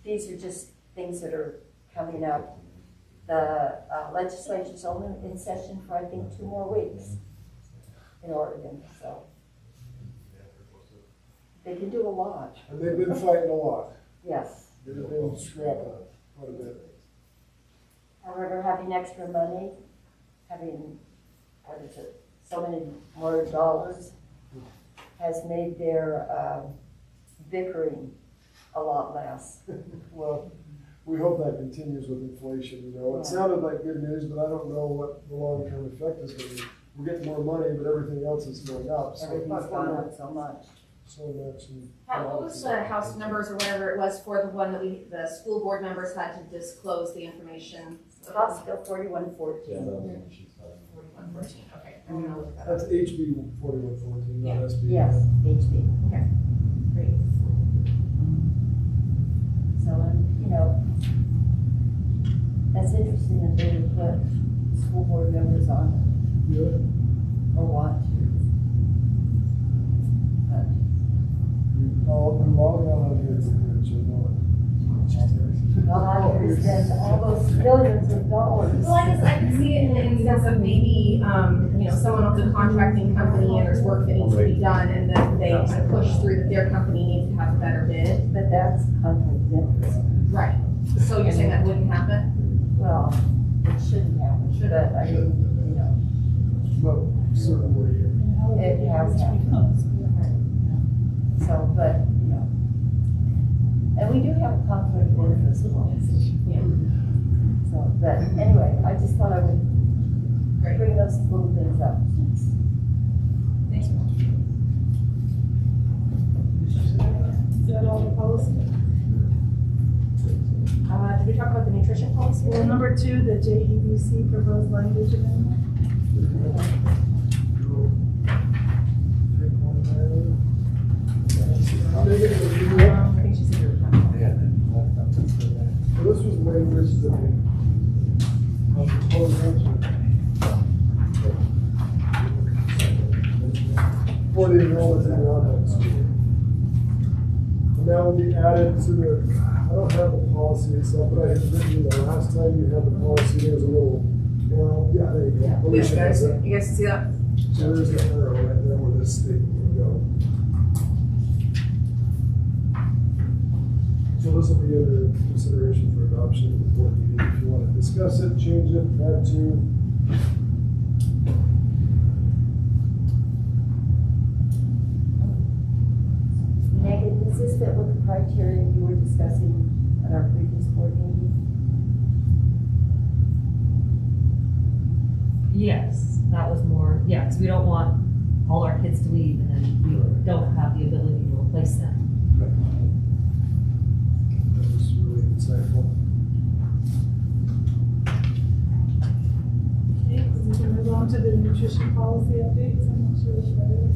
these are just things that are coming up. The legislature's only in session for, I think, 2 more weeks in Oregon, so. They can do a lot. And they've been fighting a lot. Yes. They've been scrapping quite a bit. However, having extra money, having, so many more dollars, has made their bickering a lot less. Well, we hope that continues with inflation, It sounded like good news, but I don't know what the long-term effect is going to be. We're getting more money, but everything else is going up. So Everything's gone up so much. so much. What was the House numbers or whatever it was for the one that the school board members had to disclose the information? House Bill 4114. Yeah, that was what she said. 4114, okay. I'm gonna look that up. That's HB 4114, Yeah. not SB. Yes, HB. Okay, great. So, that's interesting that they would put school board members on Yeah. or want to. But I'll be logging on here, so God, we spend all those millions of dollars. Well, I can see it in the instance of maybe, someone owns a contracting company and there's work that needs to be done and then they kind of push through that their company needs to have a better bid. But that's conflict of interest. Right. So you're saying that wouldn't happen? Well, it shouldn't happen, but I mean, But certainly. it has happened. So, but, and we do have a conflict of interest policy. Yeah. So, but anyway, I just thought I would Great. bring those little things up. Thanks. Is that all the policy? Did we talk about the nutrition policy? Well, number 2, the JEBC proposed language amendment. Take one there. I think she said you were talking. So this was language that they proposed for the enrollment in the online school. And that will be added to the, I don't have the policy itself, but I had written the last time you had the policy, there was a little arrow. Yeah, there you go. Alicia has it. You guys see that? So there's an arrow right there where this statement would go. So this will be under consideration for adoption at the board meeting. If you want to discuss it, change it, add to. Megan, does this fit with the criteria you were discussing at our previous board meeting? Yes, that was more, because we don't want all our kids to leave and then we don't have the ability to replace them. That was really insightful. Okay, we can move on to the nutrition policy updates. I'm not sure which that is.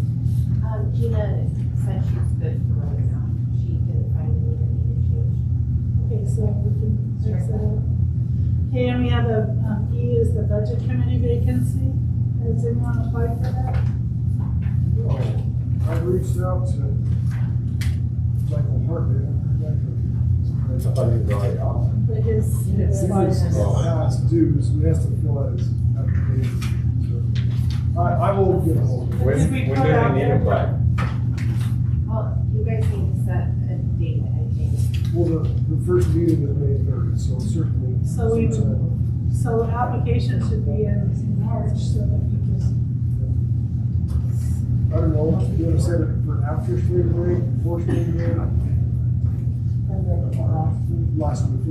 Gina said she's good for right now. She didn't find anything that needed changed. Okay, so we can fix that up. Okay, and we have E is the budget committee vacancy. Has anyone applied for that? Well, I reached out to Michael Hartley. I thought he was already on. But his Past dues, we have to fill out his application. So I will get a hold of it. When do they need it by? Well, you guys need to set a date, I think. Well, the first meeting is May 3rd, so certainly. So we sometime. So applications should be in March, so that we can, I don't know, you want to set it for after spring break, before spring break? Last week.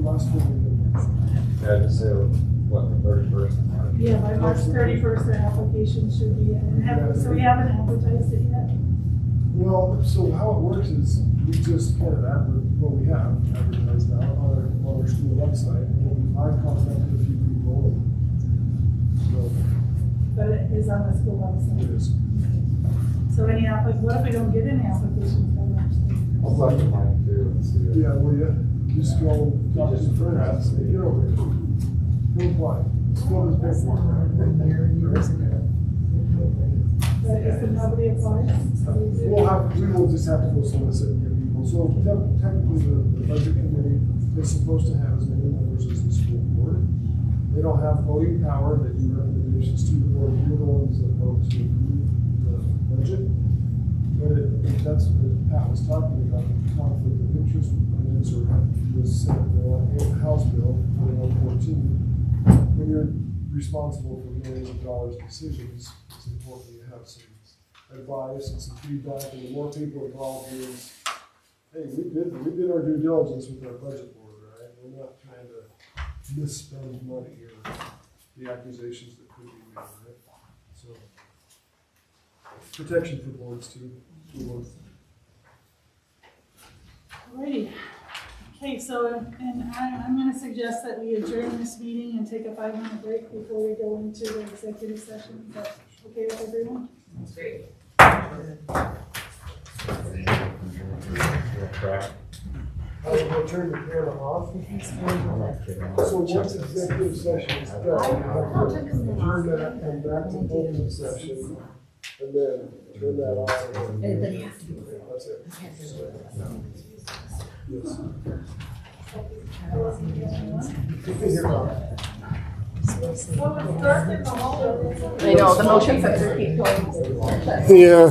Yeah, just say, what, the 31st of March? yeah, by March 31st, the application should be in. So we haven't advertised it yet? Well, so how it works is we just kind of we have advertised now on our school website. And I've contacted a few people. So But it is on the school it website. is. So what if we don't get any applications by March 31st? I'll talk to Mike too and see. Yeah, well, yeah, just go talk to some friends and say, get over here. Go apply. School is big for But if nobody applies, so we do. we will just have to go solicit and get people. So technically, the budget committee is supposed to have as many members as the school board. They don't have voting power, they do recommendations to the board, you're the ones that vote to approve the budget. But if that's what Pat was talking about, the conflict of interest with finance or was Senate bill, and House bill, 2114, when you're responsible for millions of dollars decisions, it's important you have some advice and some feedback, and the more people involved is, hey, we did our due diligence with our budget board, right? We're not trying to misspend money or the accusations that could be made, right? So, protection for boards too. Alrighty. Okay, so, and I'm gonna suggest that we adjourn this meeting and take a 5-minute break before we go into the executive session. Is that okay with everyone? That's great. I will turn the camera off. So once executive session is done, we have to adjourn that and back to open session, and then turn that off. That's it. Yes. You can hear that. I know, the motion sensor keeps going. Yeah.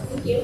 Thank you.